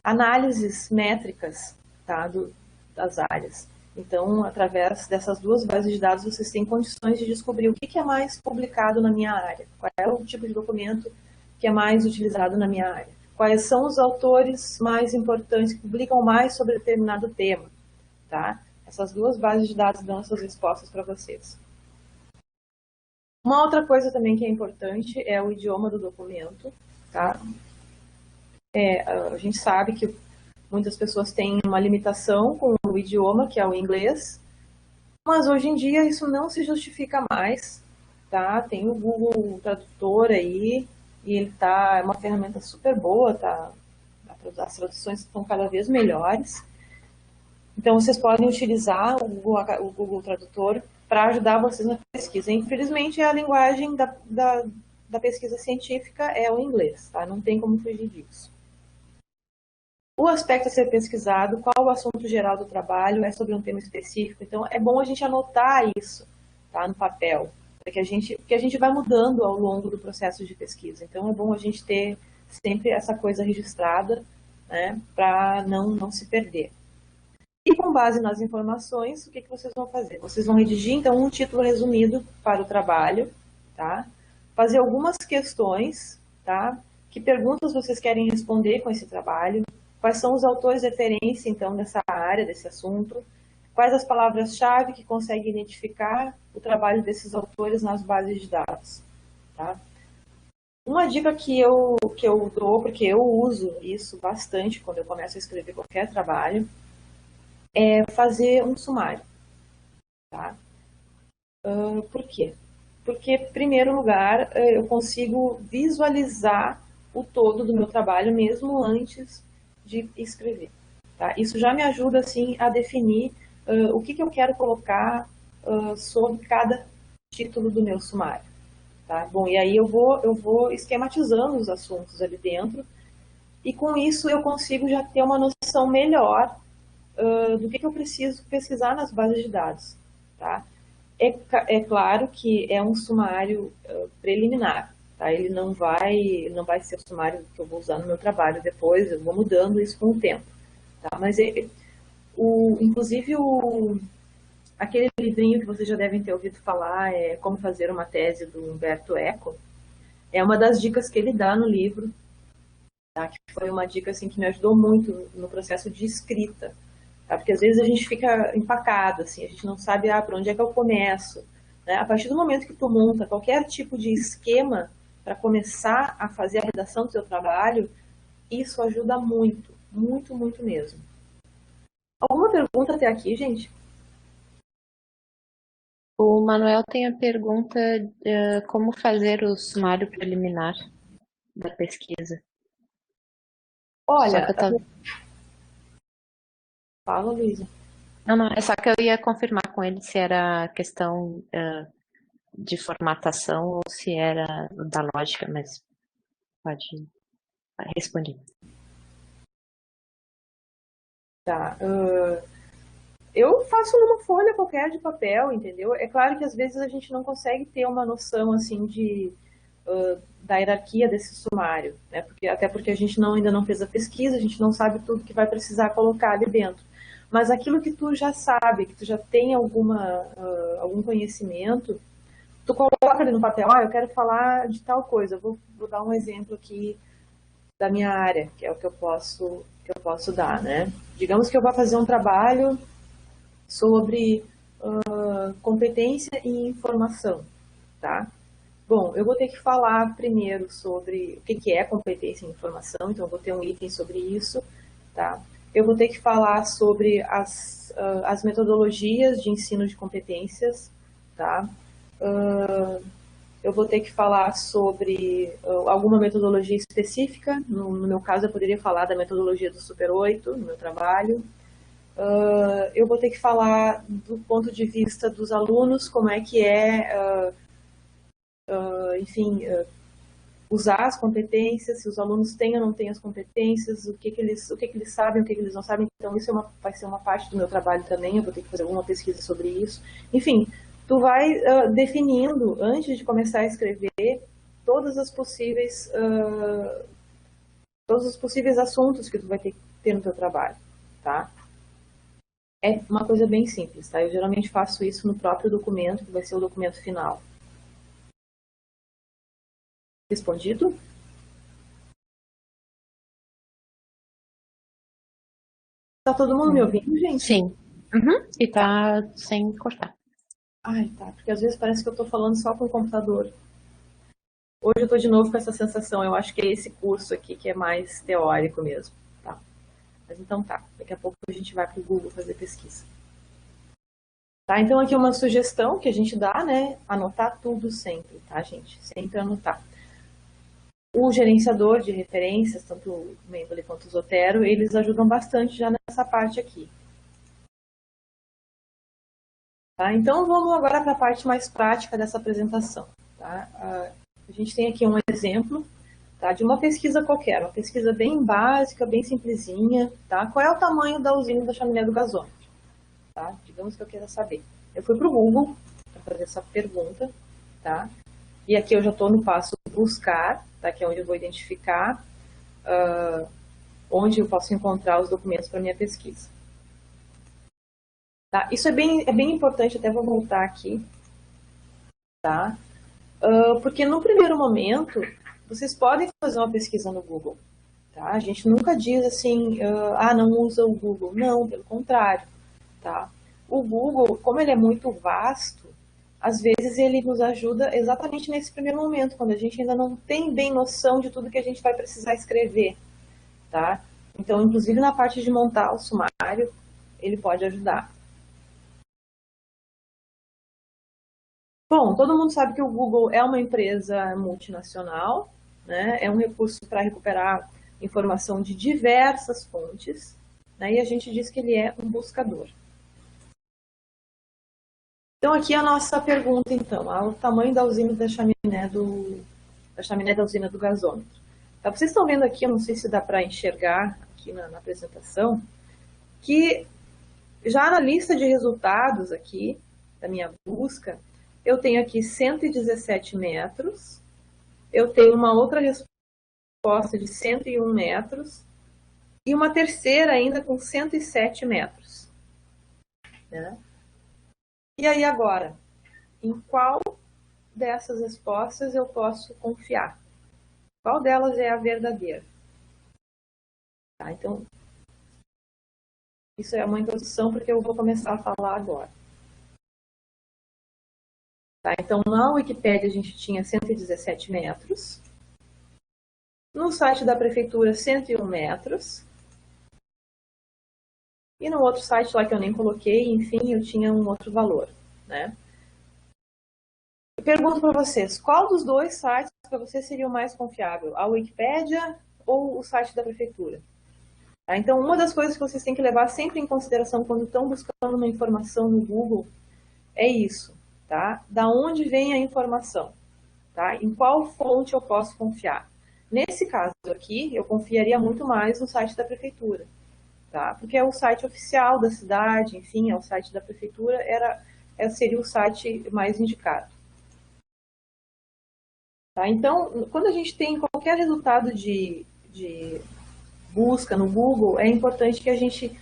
análises métricas, tá? Das áreas. Então, através dessas duas bases de dados, vocês têm condições de descobrir o que é mais publicado na minha área, qual é o tipo de documento que é mais utilizado na minha área, quais são os autores mais importantes que publicam mais sobre determinado tema, tá? Essas duas bases de dados dão essas respostas para vocês. Uma outra coisa também que é importante é o idioma do documento, tá? A gente sabe que muitas pessoas têm uma limitação com o idioma, que é o inglês, mas hoje em dia isso não se justifica mais, tá? Tem o Google Tradutor aí, e ele é uma ferramenta super boa, tá? As traduções estão cada vez melhores. Então, vocês podem utilizar o Google Tradutor para ajudar vocês na pesquisa. Infelizmente, a linguagem da pesquisa científica é o inglês, tá? Não tem como fugir disso. O aspecto a ser pesquisado, qual o assunto geral do trabalho, é sobre um tema específico. Então, é bom a gente anotar isso, tá, no papel, porque a gente vai mudando ao longo do processo de pesquisa. Então, é bom a gente ter sempre essa coisa registrada, né, para não se perder. E com base nas informações, o que vocês vão fazer? Vocês vão redigir, então, um título resumido para o trabalho, tá? Fazer algumas questões, tá? Que perguntas vocês querem responder com esse trabalho? Quais são os autores de referência, então, dessa área, desse assunto? Quais as palavras-chave que conseguem identificar o trabalho desses autores nas bases de dados, tá? Uma dica que eu dou, porque eu uso isso bastante quando eu começo a escrever qualquer trabalho, é fazer um sumário, tá? Por quê? Porque, em primeiro lugar, eu consigo visualizar o todo do meu trabalho mesmo antes de escrever, tá? Isso já me ajuda, assim, a definir o que eu quero colocar sobre cada título do meu sumário, tá? Bom, e aí eu vou esquematizando os assuntos ali dentro e com isso eu consigo já ter uma noção melhor do que eu preciso pesquisar nas bases de dados, tá? É claro que é um sumário preliminar, tá? Ele não vai ser o sumário que eu vou usar no meu trabalho depois, eu vou mudando isso com o tempo, tá? Mas inclusive aquele livrinho que vocês já devem ter ouvido falar, Como Fazer uma Tese, do Humberto Eco, é uma das dicas que ele dá no livro, tá? Que foi uma dica assim, que me ajudou muito no processo de escrita, tá? Porque às vezes a gente fica empacado, assim, a gente não sabe por onde é que eu começo, né? A partir do momento que tu monta qualquer tipo de esquema para começar a fazer a redação do seu trabalho, isso ajuda muito, muito, muito mesmo. Alguma pergunta até aqui, gente? O Manuel tem a pergunta como fazer o sumário preliminar da pesquisa. Só que Olha, eu tava... fala, Luísa. Não, é só que eu ia confirmar com ele se era questão de formatação ou se era da lógica, mas pode responder. Tá. Eu faço numa folha qualquer de papel, entendeu? É claro que às vezes a gente não consegue ter uma noção assim da hierarquia desse sumário, né? Até porque a gente ainda não fez a pesquisa, a gente não sabe tudo que vai precisar colocar ali dentro. Mas aquilo que tu já sabe, que tu já tem algum conhecimento, tu coloca ali no papel, eu quero falar de tal coisa. Vou dar um exemplo aqui da minha área, que é o que eu posso dar, né? Digamos que eu vou fazer um trabalho sobre competência e informação, tá? Bom, eu vou ter que falar primeiro sobre o que é competência e informação, então eu vou ter um item sobre isso, tá? Eu vou ter que falar sobre as metodologias de ensino de competências, tá? Eu vou ter que falar sobre alguma metodologia específica, no meu caso eu poderia falar da metodologia do Super 8, no meu trabalho. Eu vou ter que falar do ponto de vista dos alunos, como é que enfim, usar as competências, se os alunos têm ou não têm as competências, o que eles sabem, o que eles não sabem. Então, isso vai ser uma parte do meu trabalho também, eu vou ter que fazer alguma pesquisa sobre isso. Enfim, tu vai definindo, antes de começar a escrever, todos os possíveis assuntos que tu vai ter que ter no teu trabalho, tá? É uma coisa bem simples, tá? Eu geralmente faço isso no próprio documento, que vai ser o documento final. Respondido? Tá todo mundo me ouvindo, gente? Sim. Uhum. E tá sem cortar. Ai, tá, porque às vezes parece que eu tô falando só com o computador. Hoje eu tô de novo com essa sensação, eu acho que é esse curso aqui que é mais teórico mesmo, tá? Mas então tá, daqui a pouco a gente vai pro Google fazer pesquisa. Tá, então aqui uma sugestão que a gente dá, né? Anotar tudo sempre, tá, gente? Sempre anotar. O gerenciador de referências, tanto o Mendeley quanto o Zotero, eles ajudam bastante já nessa parte aqui. Tá? Então vamos agora para a parte mais prática dessa apresentação. Tá? A gente tem aqui um exemplo, tá, de uma pesquisa qualquer, uma pesquisa bem básica, bem simplesinha. Tá? Qual é o tamanho da usina da chaminé do gasômetro? Tá? Digamos que eu queira saber. Eu fui para o Google para fazer essa pergunta, tá? E aqui eu já estou no passo buscar, tá? Que é onde eu vou identificar onde eu posso encontrar os documentos para minha pesquisa. Tá? Isso é bem importante, até vou voltar aqui, tá? Porque no primeiro momento, vocês podem fazer uma pesquisa no Google, tá? A gente nunca diz assim, não usa o Google. Não, pelo contrário, tá? O Google, como ele é muito vasto, às vezes ele nos ajuda exatamente nesse primeiro momento, quando a gente ainda não tem bem noção de tudo que a gente vai precisar escrever, tá? Então, inclusive na parte de montar o sumário, ele pode ajudar. Bom, todo mundo sabe que o Google é uma empresa multinacional, né? É um recurso para recuperar informação de diversas fontes, né? E a gente diz que ele é um buscador. Então, aqui a nossa pergunta, então, o tamanho da usina da chaminé da usina do gasômetro. Tá, vocês estão vendo aqui, eu não sei se dá para enxergar aqui na apresentação, que já na lista de resultados aqui, da minha busca, eu tenho aqui 117 metros, eu tenho uma outra resposta de 101 metros, e uma terceira ainda com 107 metros. Né? E aí agora, em qual dessas respostas eu posso confiar? Qual delas é a verdadeira? Tá, então, isso é uma introdução porque eu vou começar a falar agora. Tá, então, na Wikipédia a gente tinha 117 metros. No site da prefeitura, 101 metros. E no outro site lá que eu nem coloquei, enfim, eu tinha um outro valor. Né? Eu pergunto para vocês, qual dos dois sites para vocês seria o mais confiável? A Wikipédia ou o site da prefeitura? Tá? Então, uma das coisas que vocês têm que levar sempre em consideração quando estão buscando uma informação no Google é isso. Tá? Da onde vem a informação? Tá? Em qual fonte eu posso confiar? Nesse caso aqui, eu confiaria muito mais no site da prefeitura. Tá? Porque é o site oficial da cidade, enfim, é o site da prefeitura, seria o site mais indicado. Tá? Então, quando a gente tem qualquer resultado de busca no Google, é importante que a gente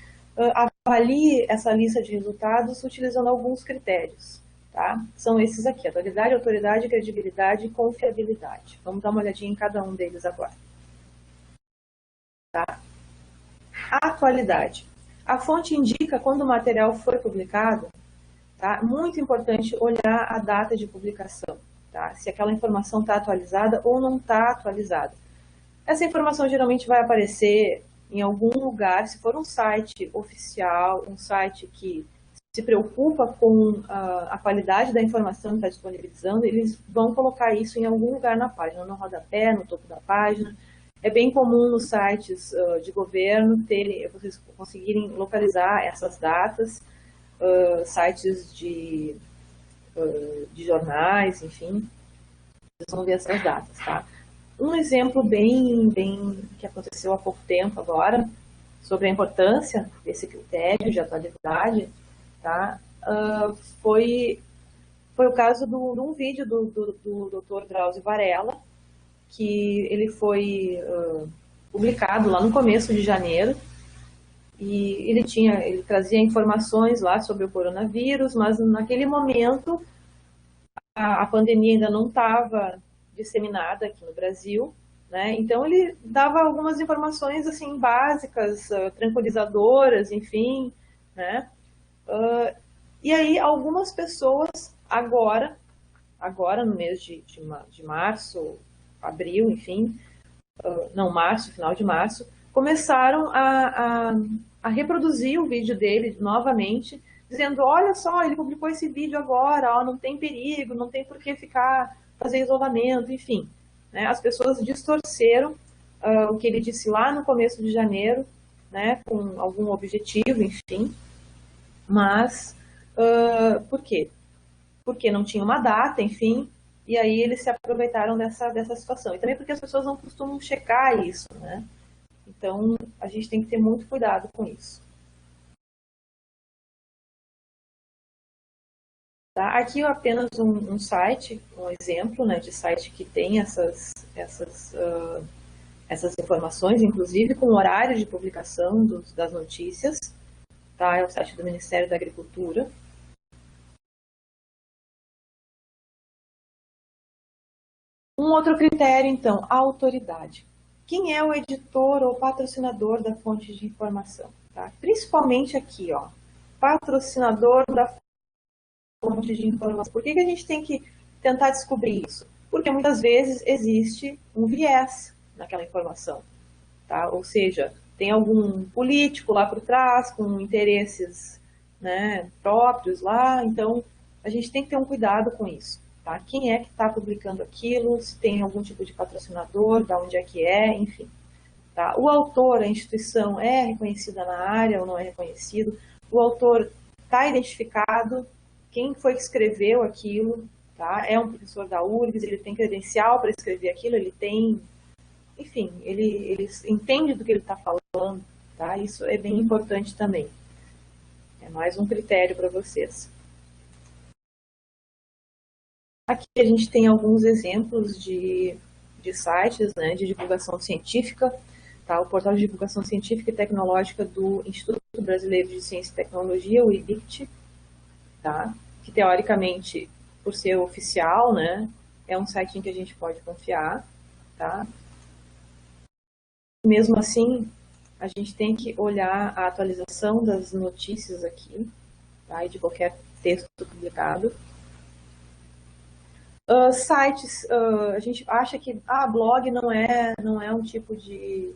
avalie essa lista de resultados utilizando alguns critérios. Tá? São esses aqui: atualidade, autoridade, credibilidade e confiabilidade. Vamos dar uma olhadinha em cada um deles agora. Tá? Atualidade. A fonte indica quando o material foi publicado. Tá? Muito importante olhar a data de publicação. Tá? Se aquela informação está atualizada ou não está atualizada. Essa informação geralmente vai aparecer em algum lugar, se for um site oficial, um site que se preocupa com a qualidade da informação que está disponibilizando, eles vão colocar isso em algum lugar na página, no rodapé, no topo da página. É bem comum nos sites de governo vocês conseguirem localizar essas datas, sites de jornais, enfim, vocês vão ver essas datas, tá? Um exemplo bem que aconteceu há pouco tempo agora, sobre a importância desse critério de atualidade, tá? Foi o caso de um vídeo do Dr. Drauzio Varela, que ele foi publicado lá no começo de janeiro, e ele trazia informações lá sobre o coronavírus, mas naquele momento a pandemia ainda não estava disseminada aqui no Brasil, né? Então ele dava algumas informações assim básicas, tranquilizadoras, enfim, né? E aí algumas pessoas agora no mês de março, abril, enfim, não, março, final de março, começaram a reproduzir o vídeo dele novamente, dizendo, olha só, ele publicou esse vídeo agora, ó, não tem perigo, não tem por que fazer isolamento, enfim. Né? As pessoas distorceram o que ele disse lá no começo de janeiro, né, com algum objetivo, enfim. Mas, por quê? Porque não tinha uma data, enfim, e aí eles se aproveitaram dessa situação. E também porque as pessoas não costumam checar isso, né? Então, a gente tem que ter muito cuidado com isso. Tá? Aqui apenas um site, um exemplo, né, de site que tem essas informações, inclusive com horário de publicação das notícias. Tá? É o site do Ministério da Agricultura. Um outro critério, então, a autoridade. Quem é o editor ou patrocinador da fonte de informação? Tá? Principalmente aqui, ó, patrocinador da fonte de informação. Por que a gente tem que tentar descobrir isso? Porque muitas vezes existe um viés naquela informação. Tá? Ou seja, tem algum político lá por trás, com interesses, né, próprios lá, então a gente tem que ter um cuidado com isso. Tá? Quem é que está publicando aquilo, se tem algum tipo de patrocinador, de onde é que é, enfim. Tá? O autor, a instituição é reconhecida na área ou não é reconhecido, o autor está identificado, quem foi que escreveu aquilo, tá? É um professor da URGS, ele tem credencial para escrever aquilo, ele tem, enfim, ele entende do que ele está falando, tá? Isso é bem importante também. É mais um critério para vocês. Aqui a gente tem alguns exemplos de sites, né, de divulgação científica, tá? O portal de divulgação científica e tecnológica do Instituto Brasileiro de Ciência e Tecnologia, o IBICT, tá? Que teoricamente, por ser oficial, né, é um site em que a gente pode confiar, tá? Mesmo assim, a gente tem que olhar a atualização das notícias aqui, tá? E de qualquer texto publicado. Sites, a gente acha que blog não é um tipo de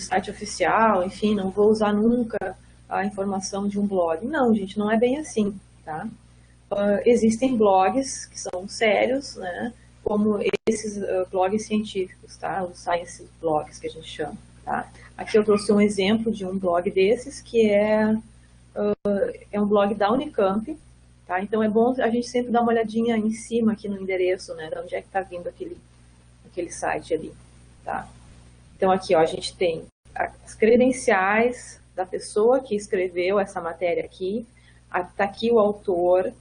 site oficial, enfim, não vou usar nunca a informação de um blog. Não, gente, não é bem assim, tá? Existem blogs que são sérios, né? Como esses blogs científicos, tá? Os science blogs que a gente chama, tá? Aqui eu trouxe um exemplo de um blog desses que é um blog da Unicamp. Tá? Então é bom a gente sempre dar uma olhadinha em cima aqui no endereço, né, de onde é que está vindo aquele site ali. Tá? Então aqui ó, a gente tem as credenciais da pessoa que escreveu essa matéria aqui, está aqui o autor,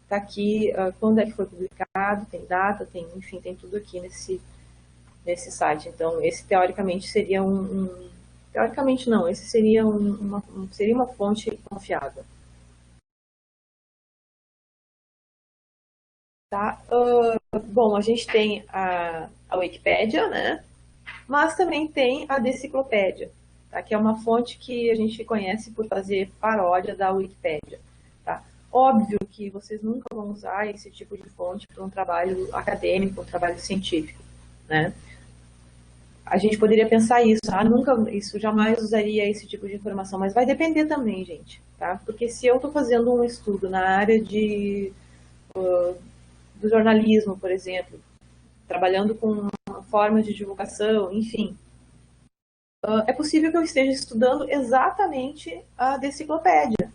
está aqui quando é que foi publicado, tem data, enfim, tem tudo aqui nesse site. Então esse teoricamente seria teoricamente não, esse seria uma fonte confiável. Tá? Bom, a gente tem a Wikipédia, né? Mas também tem a Deciclopédia, tá? Que é uma fonte que a gente conhece por fazer paródia da Wikipédia. Tá? Óbvio que vocês nunca vão usar esse tipo de fonte para um trabalho acadêmico, um trabalho científico. Né? A gente poderia pensar isso jamais usaria esse tipo de informação, mas vai depender também, gente. Tá? Porque se eu estou fazendo um estudo na área do jornalismo, por exemplo, trabalhando com formas de divulgação, enfim. É possível que eu esteja estudando exatamente a Deciclopédia.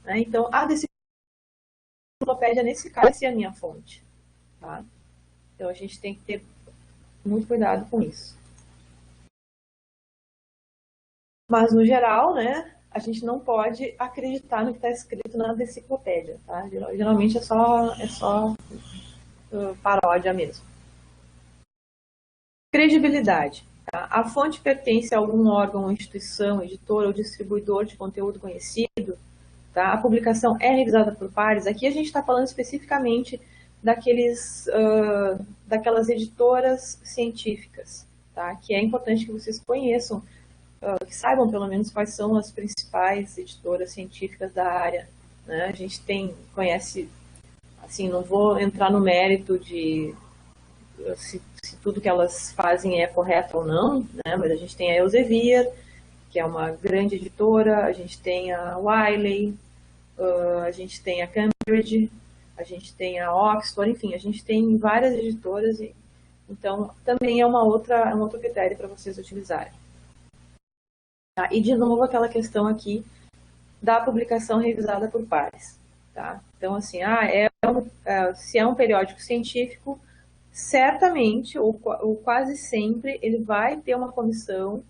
Né? Então, a Deciclopédia, nesse caso, é a minha fonte. Tá? Então, a gente tem que ter muito cuidado com isso. Mas, no geral, né, a gente não pode acreditar no que está escrito na Deciclopédia. Tá? Geralmente é só paródia mesmo. Credibilidade. Tá? A fonte pertence a algum órgão, ou instituição, editor ou distribuidor de conteúdo conhecido. Tá? A publicação é revisada por pares. Aqui a gente está falando especificamente daquelas editoras científicas, tá? Que é importante que vocês conheçam, que saibam pelo menos quais são as principais editoras científicas da área. Né? A gente conhece, assim, não vou entrar no mérito de se tudo que elas fazem é correto ou não, né? Mas a gente tem a Elsevier, que é uma grande editora, a gente tem a Wiley, a gente tem a Cambridge, a gente tem a Oxford, enfim, a gente tem várias editoras, então também é um outro critério para vocês utilizarem. Tá? E de novo aquela questão aqui da publicação revisada por pares. Tá? Então, assim, se é um periódico científico, certamente, ou quase sempre, ele vai ter uma comissão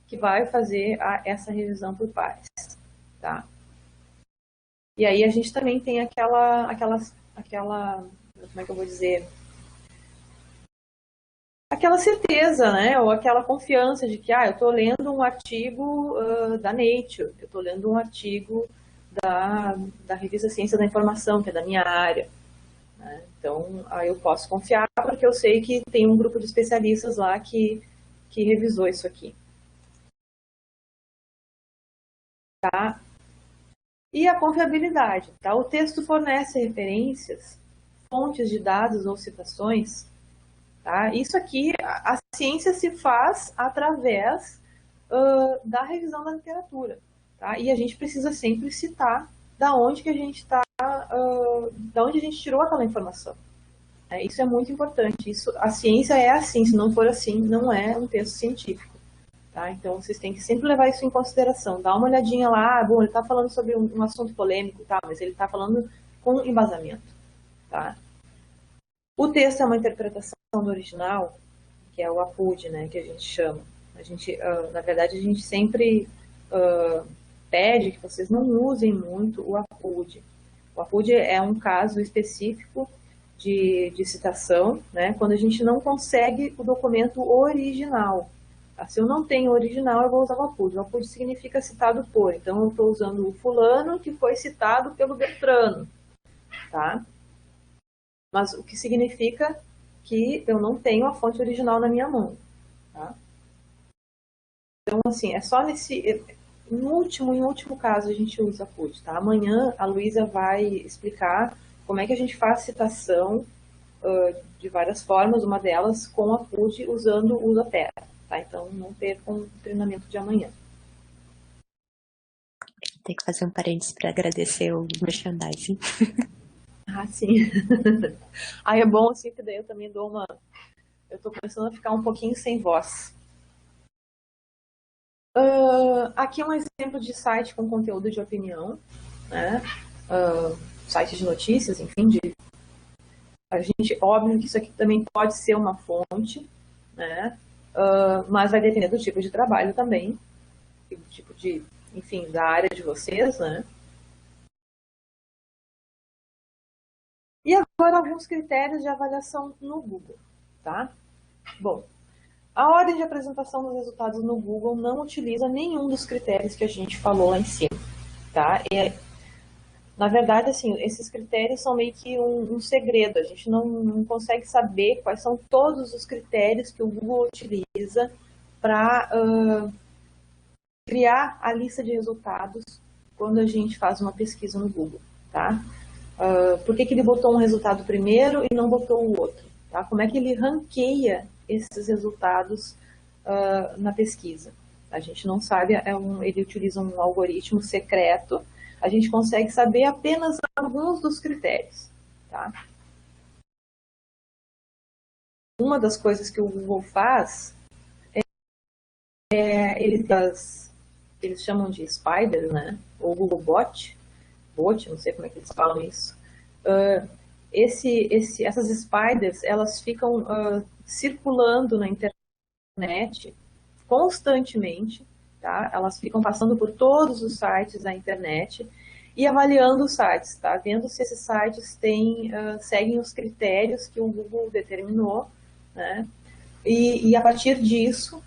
que vai fazer essa revisão por pares. Tá? E aí a gente também tem aquela, como é que eu vou dizer? Aquela certeza, né? Ou aquela confiança de que, eu estou lendo um artigo da Nature, eu estou lendo um artigo da revista Ciência da Informação, que é da minha área. Né? Então, aí eu posso confiar porque eu sei que tem um grupo de especialistas lá que revisou isso aqui. Tá? E a confiabilidade. Tá? O texto fornece referências, fontes de dados ou citações. Tá? Isso aqui, a ciência se faz através da revisão da literatura. Tá? E a gente precisa sempre citar da onde que a gente da onde a gente tirou aquela informação. Isso é muito importante. A ciência é assim, se não for assim, não é um texto científico. Tá? Então, vocês têm que sempre levar isso em consideração. Dá uma olhadinha lá, bom, ele está falando sobre um assunto polêmico, tá? Mas ele está falando com embasamento. Tá? O texto é uma interpretação do original, que é o APUD, né, que a gente chama. Na verdade, a gente sempre pede que vocês não usem muito o APUD. O APUD é um caso específico de citação, né, quando a gente não consegue o documento original. Tá? Se eu não tenho o original, eu vou usar o APUD. O APUD significa citado por. Então, eu estou usando o fulano que foi citado pelo Beltrano. Tá? Mas o que significa que eu não tenho a fonte original na minha mão. Tá? Então, assim, é só em último caso, a gente usa a APUD. Tá? Amanhã a Luísa vai explicar como é que a gente faz citação de várias formas, uma delas com a APUD usando o Usa-Terra. Tá? Então, não percam o treinamento de amanhã. Tem que fazer um parênteses para agradecer o merchandising. Sim. Aí é bom, assim, que daí eu também dou uma... Eu tô começando a ficar um pouquinho sem voz. Aqui é um exemplo de site com conteúdo de opinião, né? Site de notícias, enfim, óbvio que isso aqui também pode ser uma fonte, né? Mas vai depender do tipo de trabalho também, do tipo de, enfim, da área de vocês, né? E agora alguns critérios de avaliação no Google, tá? Bom, a ordem de apresentação dos resultados no Google não utiliza nenhum dos critérios que a gente falou lá em cima, tá? Na verdade, assim, esses critérios são meio que um segredo, a gente não consegue saber quais são todos os critérios que o Google utiliza para criar a lista de resultados quando a gente faz uma pesquisa no Google, tá? Por que ele botou um resultado primeiro e não botou o outro? Tá? Como é que ele ranqueia esses resultados na pesquisa? A gente não sabe, ele utiliza um algoritmo secreto, a gente consegue saber apenas alguns dos critérios. Tá? Uma das coisas que o Google faz eles chamam de spiders, né? Ou Google Bot, não sei como é que eles falam isso. Essas spiders, elas ficam circulando na internet constantemente, tá? Elas ficam passando por todos os sites da internet e avaliando os sites, tá? Vendo se esses sites seguem os critérios que o Google determinou, né? E a partir disso,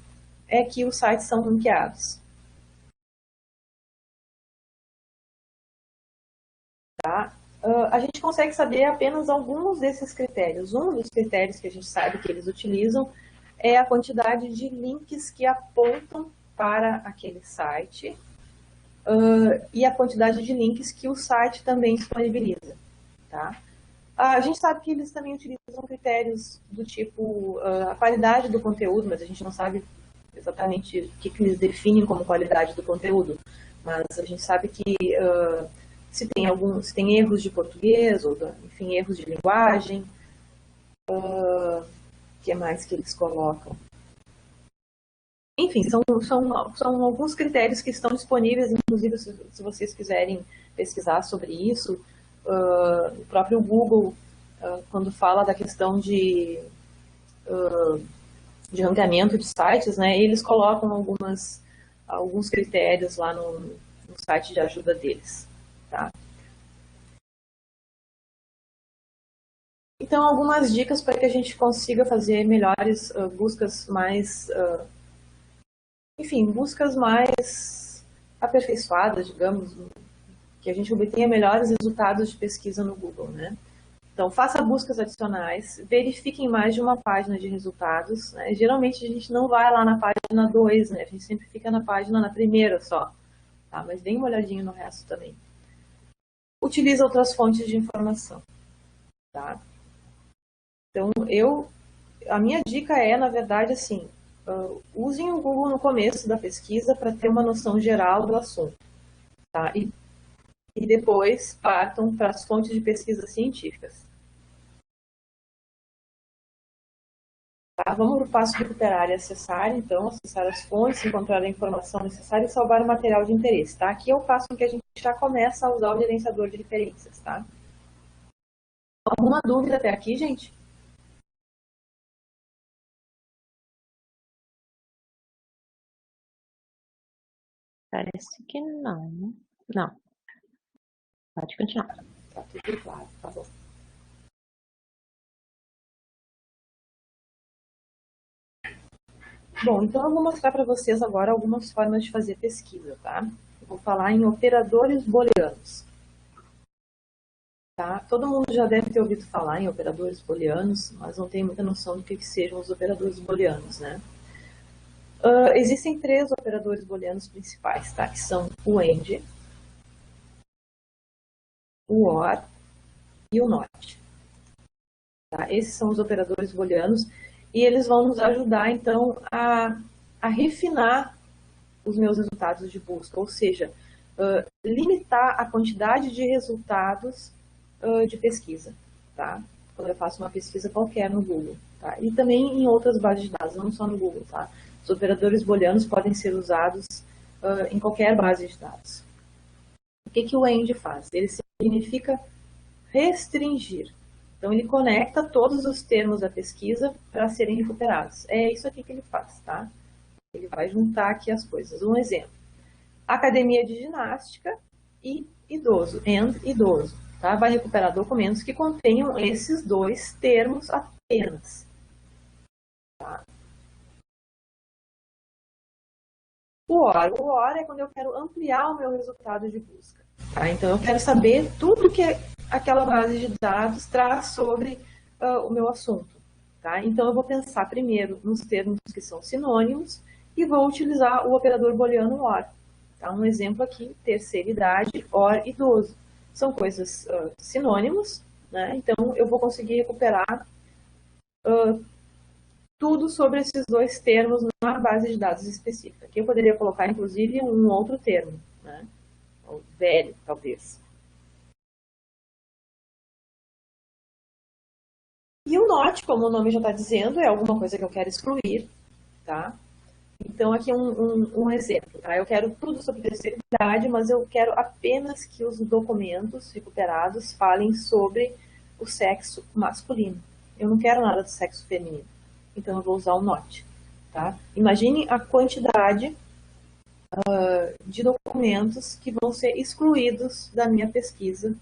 é que os sites são ranqueados. Tá? A gente consegue saber apenas alguns desses critérios. Um dos critérios que a gente sabe que eles utilizam é a quantidade de links que apontam para aquele site e a quantidade de links que o site também disponibiliza. Tá? A gente sabe que eles também utilizam critérios do tipo a qualidade do conteúdo, mas a gente não sabe exatamente o que eles definem como qualidade do conteúdo. Mas a gente sabe que se tem erros de português, ou enfim, erros de linguagem, o que mais que eles colocam? Enfim, são alguns critérios que estão disponíveis, inclusive se vocês quiserem pesquisar sobre isso, o próprio Google, quando fala da questão de ranqueamento de sites, né, eles colocam alguns critérios lá no site de ajuda deles. Tá? Então, algumas dicas para que a gente consiga fazer melhores buscas mais, enfim, buscas mais aperfeiçoadas, digamos, que a gente obtenha melhores resultados de pesquisa no Google, né? Então, faça buscas adicionais, verifiquem mais de uma página de resultados, né? Geralmente a gente não vai lá na página 2, né? A gente sempre fica na primeira só, tá? Mas dê uma olhadinha no resto também. Utilize outras fontes de informação, tá? Então, a minha dica é, na verdade, assim, usem o Google no começo da pesquisa para ter uma noção geral do assunto, tá? E depois partam para as fontes de pesquisa científicas. Tá? Vamos para o passo de recuperar e acessar, então, acessar as fontes, encontrar a informação necessária e salvar o material de interesse, tá? Aqui é o passo em que a gente já começa a usar o gerenciador de referências, tá? Alguma dúvida até aqui, gente? Parece que não. Não. Pode continuar. Tá tudo claro, tá bom. Bom, então eu vou mostrar para vocês agora algumas formas de fazer pesquisa, tá? Eu vou falar em operadores booleanos. Tá? Todo mundo já deve ter ouvido falar em operadores booleanos, mas não tem muita noção do que sejam os operadores booleanos, né? Existem 3 operadores booleanos principais, tá? Que são o AND, o OR e o NOT. Tá? Esses são os operadores booleanos e eles vão nos ajudar, então, a refinar os meus resultados de busca, ou seja, limitar a quantidade de resultados de pesquisa, tá? Quando eu faço uma pesquisa qualquer no Google, tá? E também em outras bases de dados, não só no Google, tá? Os operadores booleanos podem ser usados em qualquer base de dados. O que o AND faz? Ele significa restringir. Então, ele conecta todos os termos da pesquisa para serem recuperados. É isso aqui que ele faz, tá? Ele vai juntar aqui as coisas. Um exemplo. Academia de ginástica e idoso, and idoso. Tá? Vai recuperar documentos que contenham esses 2 termos apenas. Tá? O OR é quando eu quero ampliar o meu resultado de busca. Tá? Então, eu quero saber tudo que aquela base de dados traz sobre o meu assunto. Tá? Então, eu vou pensar primeiro nos termos que são sinônimos e vou utilizar o operador booleano OR. Tá? Um exemplo aqui, terceira idade, OR idoso. São coisas sinônimos, né? Então eu vou conseguir recuperar tudo sobre esses 2 termos numa base de dados específica. Aqui eu poderia colocar, inclusive, um outro termo, né? O velho, talvez. E o NOT, como o nome já está dizendo, é alguma coisa que eu quero excluir, tá? Então, aqui é um exemplo, tá? Eu quero tudo sobre terceira idade, mas eu quero apenas que os documentos recuperados falem sobre o sexo masculino. Eu não quero nada do sexo feminino. Então, eu vou usar o NOT, tá? Imagine a quantidade de documentos que vão ser excluídos da minha pesquisa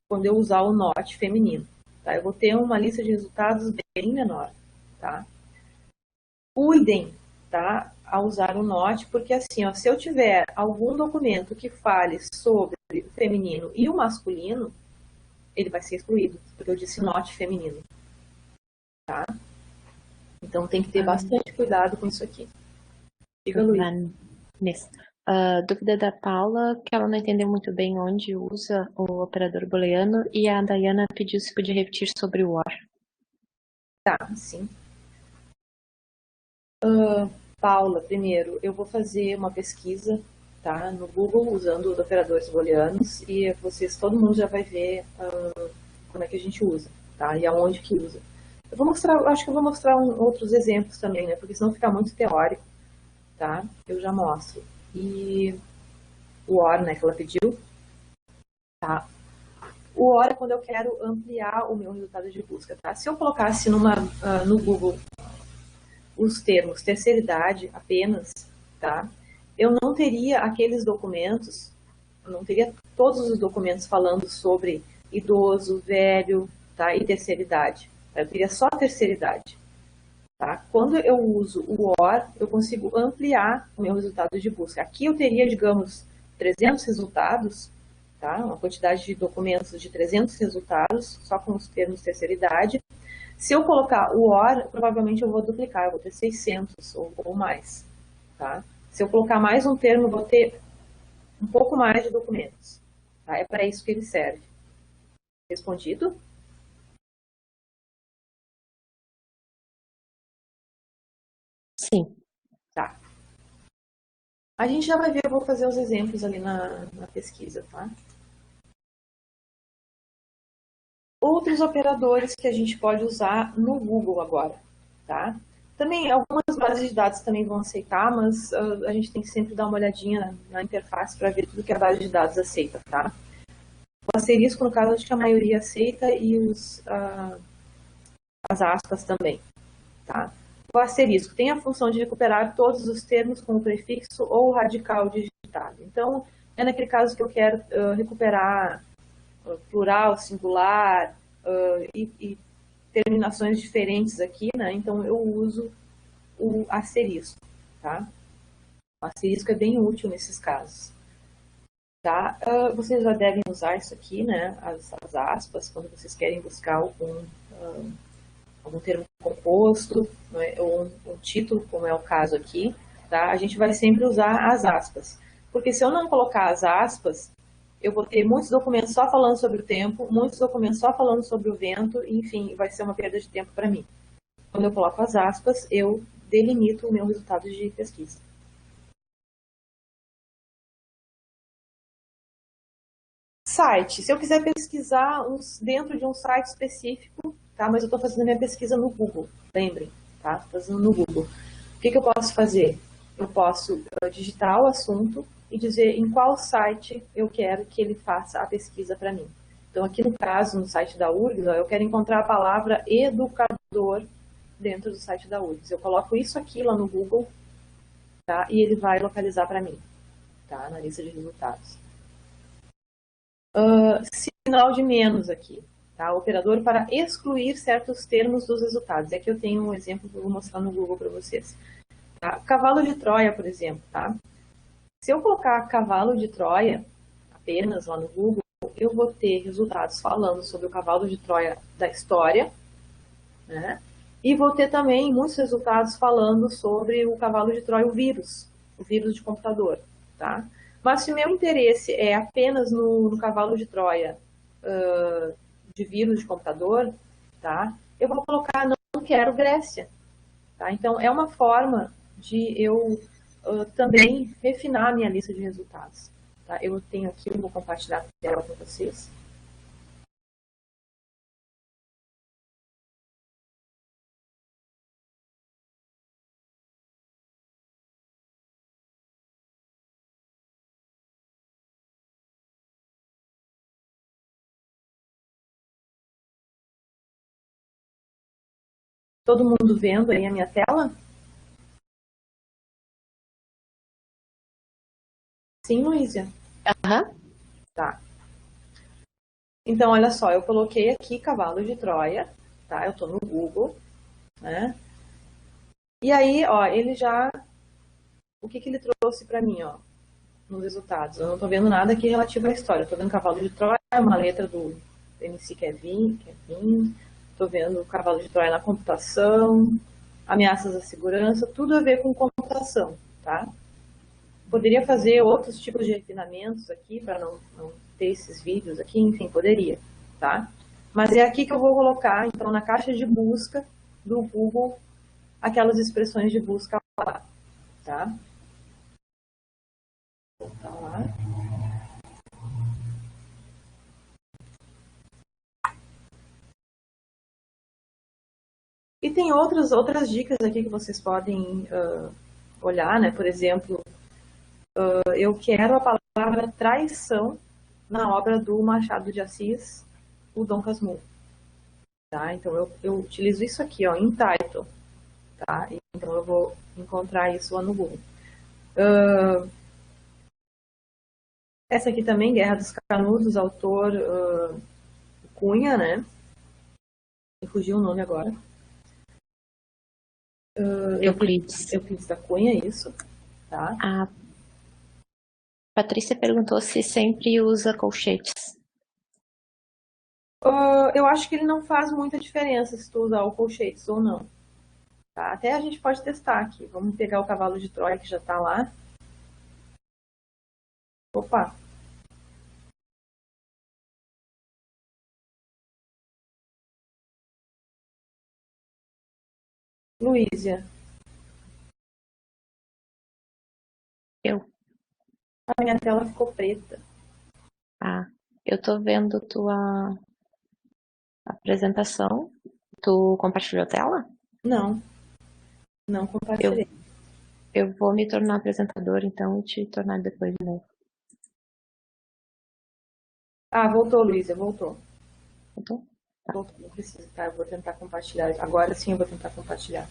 quando eu usar o NOT feminino, tá? Eu vou ter uma lista de resultados bem menor, tá? O IDEM, tá? a usar o NOT, porque assim, ó, se eu tiver algum documento que fale sobre o feminino e o masculino, ele vai ser excluído, porque eu disse NOT feminino. Tá? Então tem que ter bastante cuidado com isso aqui. Diga, Luiz. Dúvida da Paula, que ela não entendeu muito bem onde usa o operador booleano, e a Dayana pediu se podia repetir sobre o OR. Tá, sim. Paula, primeiro, eu vou fazer uma pesquisa, tá, no Google usando os operadores booleanos e vocês, todo mundo já vai ver como é que a gente usa, tá, e aonde que usa. Eu vou mostrar, acho que eu vou mostrar outros exemplos também, né, porque senão fica muito teórico, tá, eu já mostro. E o OR, né, que ela pediu, tá. O OR é quando eu quero ampliar o meu resultado de busca, tá. Se eu colocasse no Google os termos terceira idade apenas, tá? Eu não teria aqueles documentos, eu não teria todos os documentos falando sobre idoso, velho, tá? E terceira idade. Eu teria só terceira idade. Tá? Quando eu uso o OR, eu consigo ampliar o meu resultado de busca. Aqui eu teria, digamos, 300 resultados, tá? Uma quantidade de documentos de 300 resultados, só com os termos terceira idade. Se eu colocar o OR, provavelmente eu vou duplicar, eu vou ter 600 ou mais. Tá? Se eu colocar mais um termo, eu vou ter um pouco mais de documentos. Tá? É para isso que ele serve. Respondido? Sim. Tá. A gente já vai ver, eu vou fazer os exemplos ali na pesquisa, tá? Outros operadores que a gente pode usar no Google agora, tá? Também, algumas bases de dados também vão aceitar, mas a gente tem que sempre dar uma olhadinha na interface para ver tudo que a base de dados aceita, tá? O asterisco, no caso, acho que a maioria aceita e as aspas também, tá? O asterisco tem a função de recuperar todos os termos com o prefixo ou radical digitado. Então, é naquele caso que eu quero recuperar plural, singular e terminações diferentes aqui, né? Então, eu uso o asterisco, tá? O asterisco é bem útil nesses casos. Tá? Vocês já devem usar isso aqui, né? As aspas, quando vocês querem buscar algum termo composto, né? Ou um título, como é o caso aqui, tá? A gente vai sempre usar as aspas. Porque se eu não colocar as aspas, eu vou ter muitos documentos só falando sobre o tempo, muitos documentos só falando sobre o vento, e, enfim, vai ser uma perda de tempo para mim. Quando eu coloco as aspas, eu delimito o meu resultado de pesquisa. Site, se eu quiser pesquisar dentro de um site específico, tá? Mas eu estou fazendo a minha pesquisa no Google, lembrem, tá? Estou fazendo no Google. O que eu posso fazer? Eu posso digitar o assunto e dizer em qual site eu quero que ele faça a pesquisa para mim. Então, aqui no caso, no site da URGS, eu quero encontrar a palavra educador dentro do site da URGS. Eu coloco isso aqui lá no Google, tá? E ele vai localizar para mim, tá? Na lista de resultados. Sinal de menos aqui, tá? Operador para excluir certos termos dos resultados. Aqui eu tenho um exemplo que eu vou mostrar no Google para vocês. Tá? Cavalo de Troia, por exemplo, tá? Se eu colocar cavalo de Troia apenas lá no Google, eu vou ter resultados falando sobre o cavalo de Troia da história, né? E vou ter também muitos resultados falando sobre o cavalo de Troia, o vírus de computador, tá? Mas se o meu interesse é apenas no cavalo de Troia de vírus de computador, tá? Eu vou colocar não quero Grécia, tá? Então, é uma forma de eu também refinar a minha lista de resultados, tá? Eu tenho aqui, eu vou compartilhar a tela com vocês. Todo mundo vendo aí a minha tela? Sim, Luísa? Aham. Tá. Então, olha só, eu coloquei aqui cavalo de Troia, tá? Eu estou no Google, né? E aí, ó, ele já o que ele trouxe para mim, ó, nos resultados. Eu não estou vendo nada aqui relativo à história. Estou vendo cavalo de Troia, uma letra do MC Kevin. Estou vendo o cavalo de Troia na computação, ameaças à segurança, tudo a ver com computação, tá? Poderia fazer outros tipos de refinamentos aqui, para não ter esses vídeos aqui, enfim, poderia, tá? Mas é aqui que eu vou colocar, então, na caixa de busca do Google, aquelas expressões de busca lá, tá? Vou voltar lá. E tem outras dicas aqui que vocês podem olhar, né? Por exemplo, eu quero a palavra traição na obra do Machado de Assis, o Dom Casmurro. Tá? Então, eu utilizo isso aqui, ó, em title. Tá? Então, eu vou encontrar isso lá no Google. Essa aqui também, Guerra dos Canudos, autor Cunha, né? Me fugiu o nome agora. Euclides. Euclides da Cunha, isso. Tá? A Patrícia perguntou se sempre usa colchetes. Eu acho que ele não faz muita diferença se tu usar o colchetes ou não. Tá? Até a gente pode testar aqui. Vamos pegar o cavalo de Troia que já está lá. Opa! Luísia. A minha tela ficou preta. Eu tô vendo tua apresentação. Tu compartilhou a tela? Não compartilhei. Eu vou me tornar apresentador, então, e te tornar depois de novo. Voltou, Luísa, voltou. Voltou? Tá. Voltou, não precisa, tá? Eu vou tentar compartilhar. Agora sim eu vou tentar compartilhar.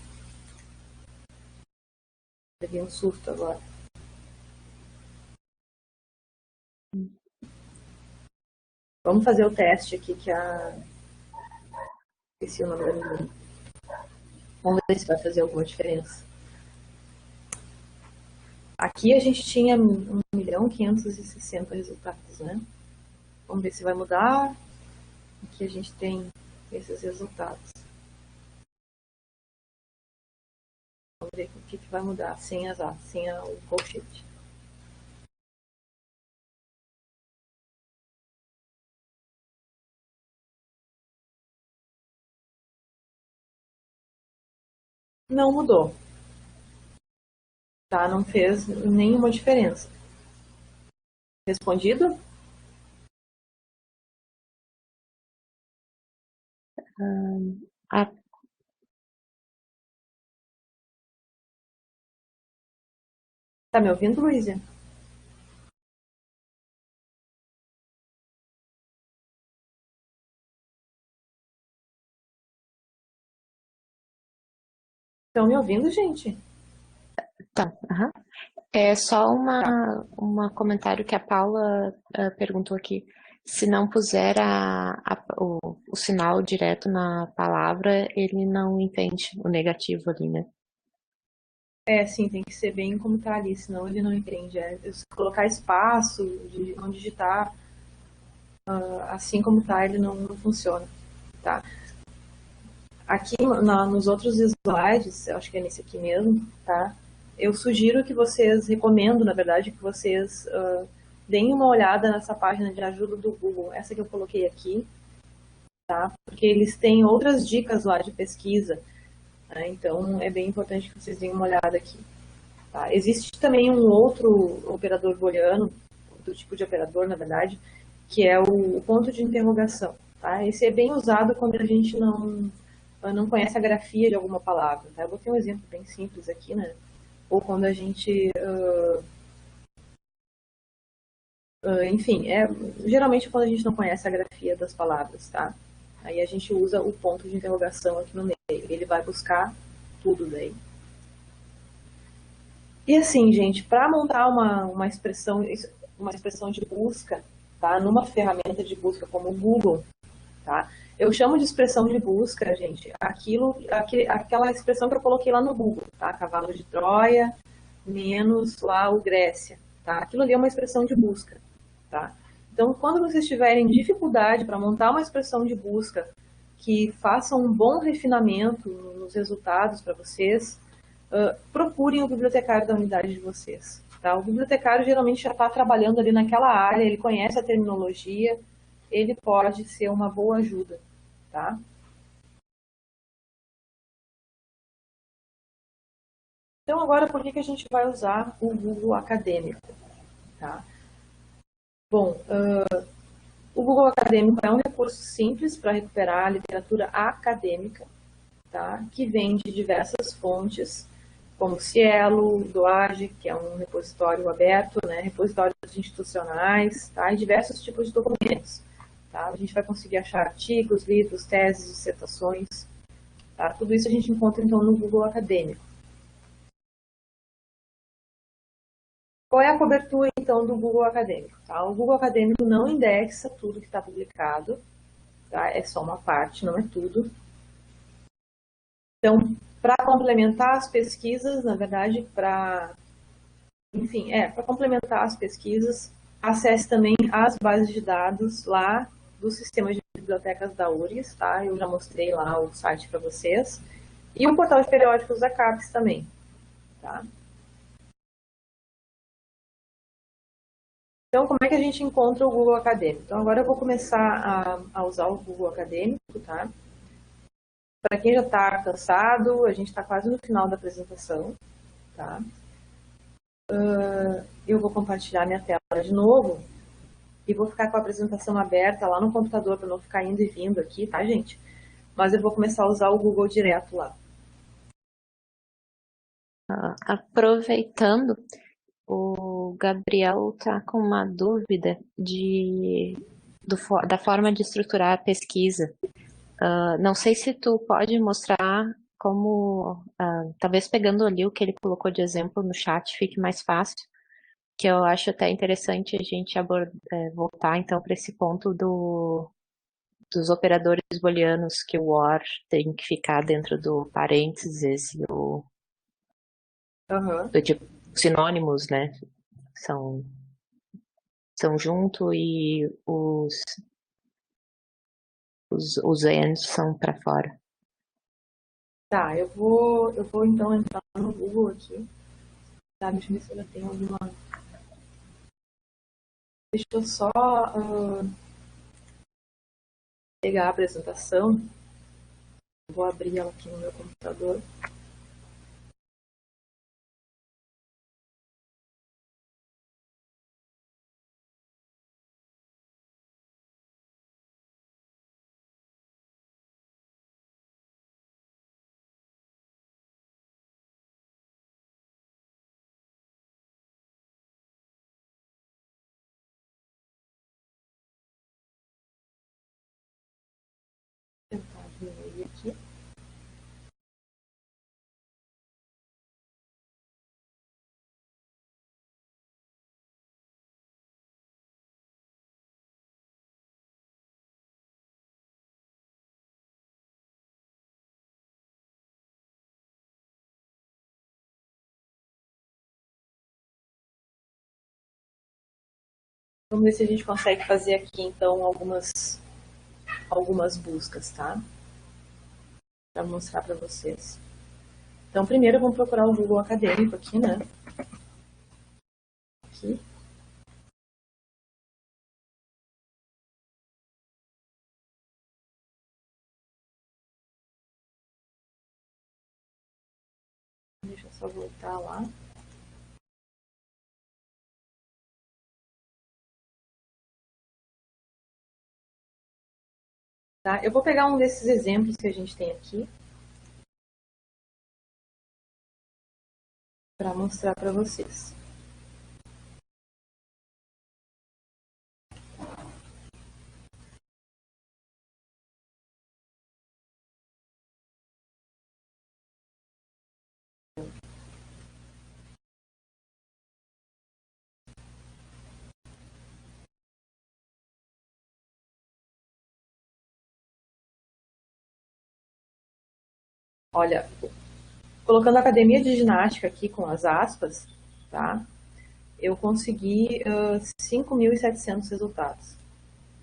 Teve um surto agora. Vamos fazer o teste aqui que esqueci o nome da menina. Vamos ver se vai fazer alguma diferença. Aqui a gente tinha 1.560.000 resultados, né? Vamos ver se vai mudar. Aqui a gente tem esses resultados. Vamos ver o que vai mudar sem o colchete. Não mudou. Tá? Não fez nenhuma diferença. Respondido? Tá me ouvindo, Luísa? Estão me ouvindo, gente? Tá. É só um comentário que a Paula perguntou aqui. Se não puser o sinal direto na palavra, ele não entende o negativo ali, né? Sim, tem que ser bem como tá ali, senão ele não entende. Se colocar espaço, não digitar assim como tá, ele não funciona, tá? Aqui nos outros slides, eu acho que é nesse aqui mesmo, tá? Eu sugiro que vocês, recomendo, na verdade, que vocês deem uma olhada nessa página de ajuda do Google, essa que eu coloquei aqui, tá? Porque eles têm outras dicas lá de pesquisa, né? Então é bem importante que vocês deem uma olhada aqui. Tá? Existe também um outro operador booleano, outro tipo de operador, na verdade, que é o ponto de interrogação. Tá? Esse é bem usado quando a gente não conhece a grafia de alguma palavra. Tá? Eu vou ter um exemplo bem simples aqui, né? Ou quando a gente... enfim, geralmente quando a gente não conhece a grafia das palavras, tá? Aí a gente usa o ponto de interrogação aqui no meio. Ele vai buscar tudo daí. E assim, gente, para montar uma expressão de busca, tá? Numa ferramenta de busca como o Google, tá? Eu chamo de expressão de busca, gente, aquela expressão que eu coloquei lá no Google, tá? Cavalo de Troia, menos lá o Grécia, tá? Aquilo ali é uma expressão de busca, tá? Então, quando vocês tiverem dificuldade para montar uma expressão de busca que faça um bom refinamento nos resultados para vocês, procurem o bibliotecário da unidade de vocês. Tá? O bibliotecário geralmente já está trabalhando ali naquela área, ele conhece a terminologia, ele pode ser uma boa ajuda. Tá? Então, agora, por que a gente vai usar o Google Acadêmico? Tá? Bom, o Google Acadêmico é um recurso simples para recuperar a literatura acadêmica, tá? Que vem de diversas fontes, como Cielo, Doage, que é um repositório aberto, né? Repositórios institucionais, tá? E diversos tipos de documentos. Tá? A gente vai conseguir achar artigos, livros, teses, dissertações. Tá? Tudo isso a gente encontra, então, no Google Acadêmico. Qual é a cobertura, então, do Google Acadêmico? Tá? O Google Acadêmico não indexa tudo que está publicado, tá? É só uma parte, não é tudo. Então, para complementar as pesquisas, na verdade, para complementar as pesquisas, acesse também as bases de dados lá do sistema de bibliotecas da URGS, tá? Eu já mostrei lá o site para vocês. E o portal de periódicos da CAPES também, tá? Então, como é que a gente encontra o Google Acadêmico? Então, agora eu vou começar a usar o Google Acadêmico, tá? Para quem já está cansado, a gente está quase no final da apresentação, tá? Eu vou compartilhar minha tela de novo e vou ficar com a apresentação aberta lá no computador para não ficar indo e vindo aqui, tá, gente? Mas eu vou começar a usar o Google direto lá. Aproveitando, o Gabriel está com uma dúvida da forma de estruturar a pesquisa. Não sei se tu pode mostrar como, talvez pegando ali o que ele colocou de exemplo no chat fique mais fácil, que eu acho até interessante a gente voltar então para esse ponto dos operadores booleanos, que o OR tem que ficar dentro do parênteses e do tipo sinônimos, né? São junto e os ands são para fora. Tá, eu vou então entrar no Google aqui. Tá, deixa eu ver se eu já tenho alguma. Deixa eu só pegar a apresentação. Vou abrir ela aqui no meu computador. Vou tentar diminuir aqui. Vamos ver se a gente consegue fazer aqui, então, algumas buscas, tá? Para mostrar para vocês. Então, primeiro vamos procurar o Google Acadêmico aqui, né? Aqui. Deixa eu só voltar lá. Tá? Eu vou pegar um desses exemplos que a gente tem aqui para mostrar para vocês. Olha, Colocando a academia de ginástica aqui com as aspas, tá? Eu consegui 5.700 resultados,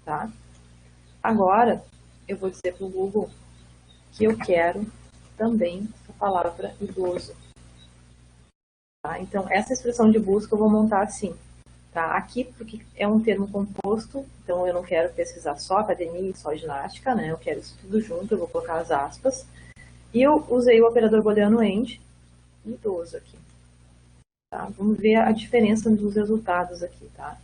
tá? Agora, eu vou dizer para o Google que eu quero também a palavra idoso. Tá? Então, essa expressão de busca eu vou montar assim. Tá? Aqui, porque é um termo composto, então eu não quero pesquisar só academia e só ginástica, né? Eu quero isso tudo junto, eu vou colocar as aspas. E eu usei o operador booleano AND, idoso aqui. Tá? Vamos ver a diferença dos resultados aqui, tá?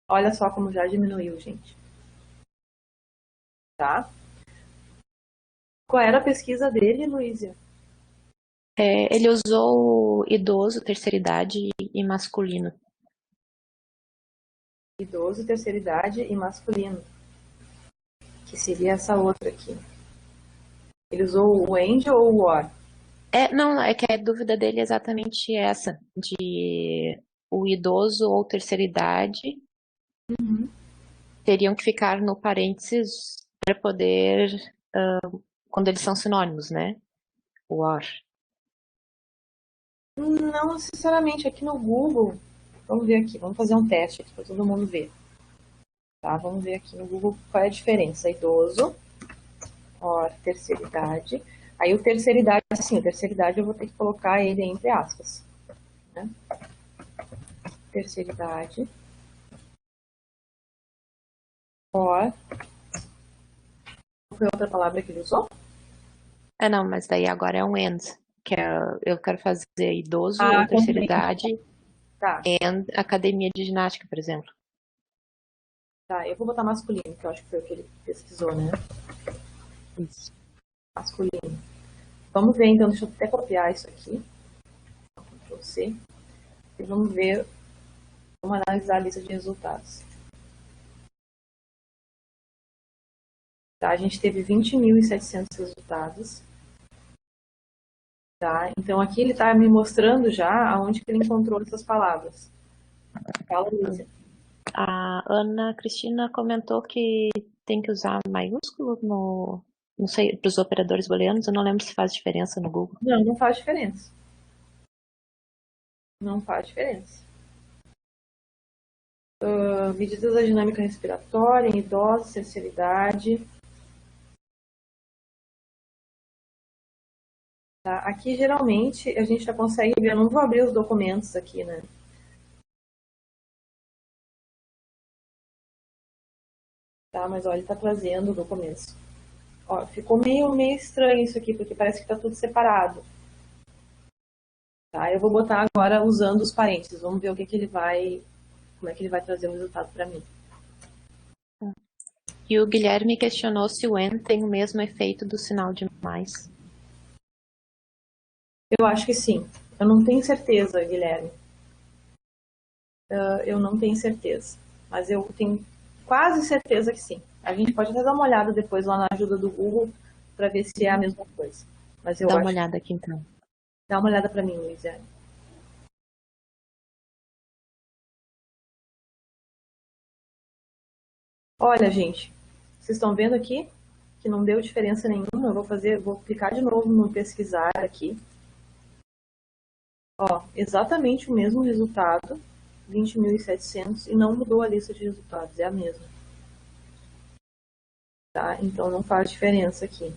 Olha só como já diminuiu, gente. Tá? Qual era a pesquisa dele, Luísa? Ele usou idoso, terceira idade e masculino. Idoso, terceira idade e masculino. Que seria essa outra aqui. Ele usou o AND ou o OR? Não, é que a dúvida dele é exatamente essa, de o idoso ou terceira idade teriam que ficar no parênteses para poder, quando eles são sinônimos, né? O or. Não necessariamente. Aqui no Google, vamos ver aqui, vamos fazer um teste aqui para todo mundo ver. Tá? Vamos ver aqui no Google qual é a diferença. Idoso, OR, terceira idade. Aí o terceira idade, sim, o terceira idade eu vou ter que colocar ele entre aspas. Né? Terceira idade. OR. Qual foi a outra palavra que ele usou? Não, mas daí agora é um and, que eu quero fazer idoso ou terceira idade Tá. and academia de ginástica, por exemplo. Tá, eu vou botar masculino, que eu acho que foi o que ele pesquisou, né? Isso. Masculino. Vamos ver, então, deixa eu até copiar isso aqui. Ctrl C. E vamos ver, vamos analisar a lista de resultados. Tá, a gente teve 20.700 resultados. Tá, então aqui ele está me mostrando já aonde que ele encontrou essas palavras. Fala, Lúcia. A Ana Cristina comentou que tem que usar maiúsculo não sei, para os operadores booleanos. Eu não lembro se faz diferença no Google. Não, não faz diferença. Não faz diferença. Medidas da dinâmica respiratória em idosos, terceira idade. Tá? Aqui, geralmente, a gente já consegue ver. Eu não vou abrir os documentos aqui, né? Tá, mas olha, ele está trazendo documentos. Ó, ficou meio estranho isso aqui, porque parece que está tudo separado. Tá, eu vou botar agora usando os parênteses. Vamos ver o que ele vai, como é que ele vai trazer o resultado para mim. E o Guilherme questionou se o and tem o mesmo efeito do sinal de mais. Eu acho que sim. Eu não tenho certeza, Guilherme. Eu não tenho certeza. Mas eu tenho quase certeza que sim. A gente pode até dar uma olhada depois lá na ajuda do Google para ver se é a mesma coisa. Mas eu Dá acho. uma olhada aqui então. Dá uma olhada para mim, Luísa. Olha, gente, vocês estão vendo aqui que não deu diferença nenhuma. Vou clicar de novo no pesquisar aqui. Ó, exatamente o mesmo resultado, 20.700, e não mudou a lista de resultados, é a mesma. Tá? Então não faz diferença aqui.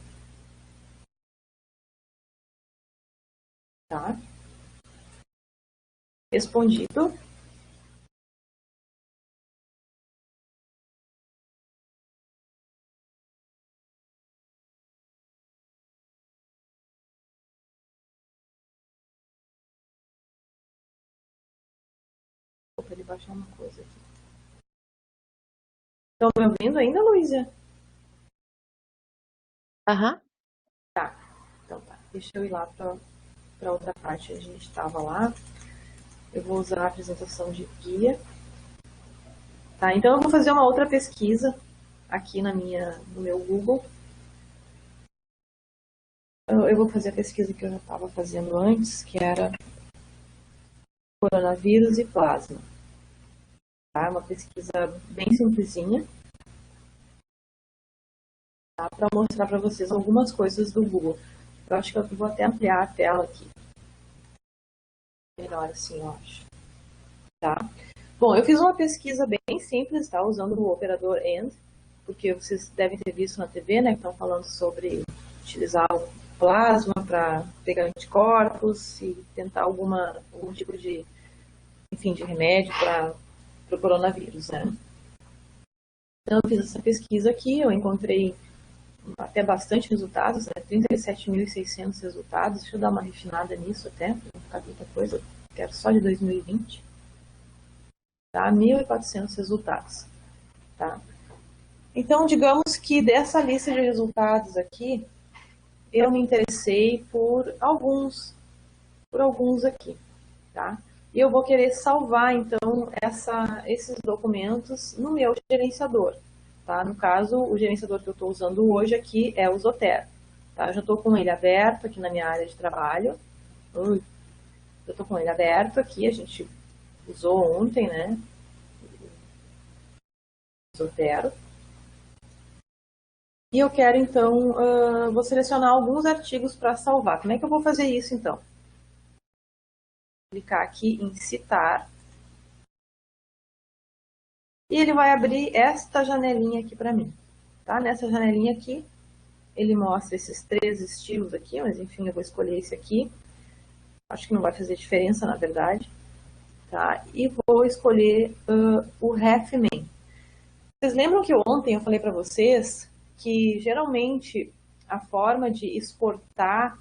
Tá? Respondido. Vou ele baixar uma coisa aqui. Estão me ouvindo ainda, Luísa? Aham. Tá. Então tá. Deixa eu ir lá para outra parte. A gente estava lá. Eu vou usar a apresentação de guia. Tá, então eu vou fazer uma outra pesquisa aqui no meu Google. Eu vou fazer a pesquisa que eu já estava fazendo antes, que era coronavírus e plasma. Tá? Uma pesquisa bem simplesinha. tá? Para mostrar para vocês algumas coisas do Google. Eu acho que eu vou até ampliar a tela aqui. Melhor assim, eu acho. Tá? Bom, eu fiz uma pesquisa bem simples, tá? Usando o operador AND, porque vocês devem ter visto na TV, né? Que estão falando sobre utilizar o plasma para pegar anticorpos e tentar algum tipo de, enfim, de remédio para o coronavírus, né? Então, eu fiz essa pesquisa aqui, eu encontrei até bastante resultados, né? 37.600 resultados. Deixa eu dar uma refinada nisso até, para não ficar tanta coisa. Quero só de 2020. Tá? 1.400 resultados. Tá? Então, digamos que dessa lista de resultados aqui, eu me interessei por alguns aqui. Tá? E eu vou querer salvar, então, esses documentos no meu gerenciador. Tá? No caso, o gerenciador que eu estou usando hoje aqui é o Zotero. Tá? Eu já estou com ele aberto aqui na minha área de trabalho. Eu estou com ele aberto aqui, a gente usou ontem, né? O Zotero. E eu quero, então, vou selecionar alguns artigos para salvar. Como é que eu vou fazer isso, então? Vou clicar aqui em citar. E ele vai abrir esta janelinha aqui para mim. Tá? Nessa janelinha aqui, ele mostra esses 3 estilos aqui, mas enfim, eu vou escolher esse aqui. Acho que não vai fazer diferença, na verdade. Tá? E vou escolher o RefMan. Vocês lembram que ontem eu falei para vocês que geralmente a forma de exportar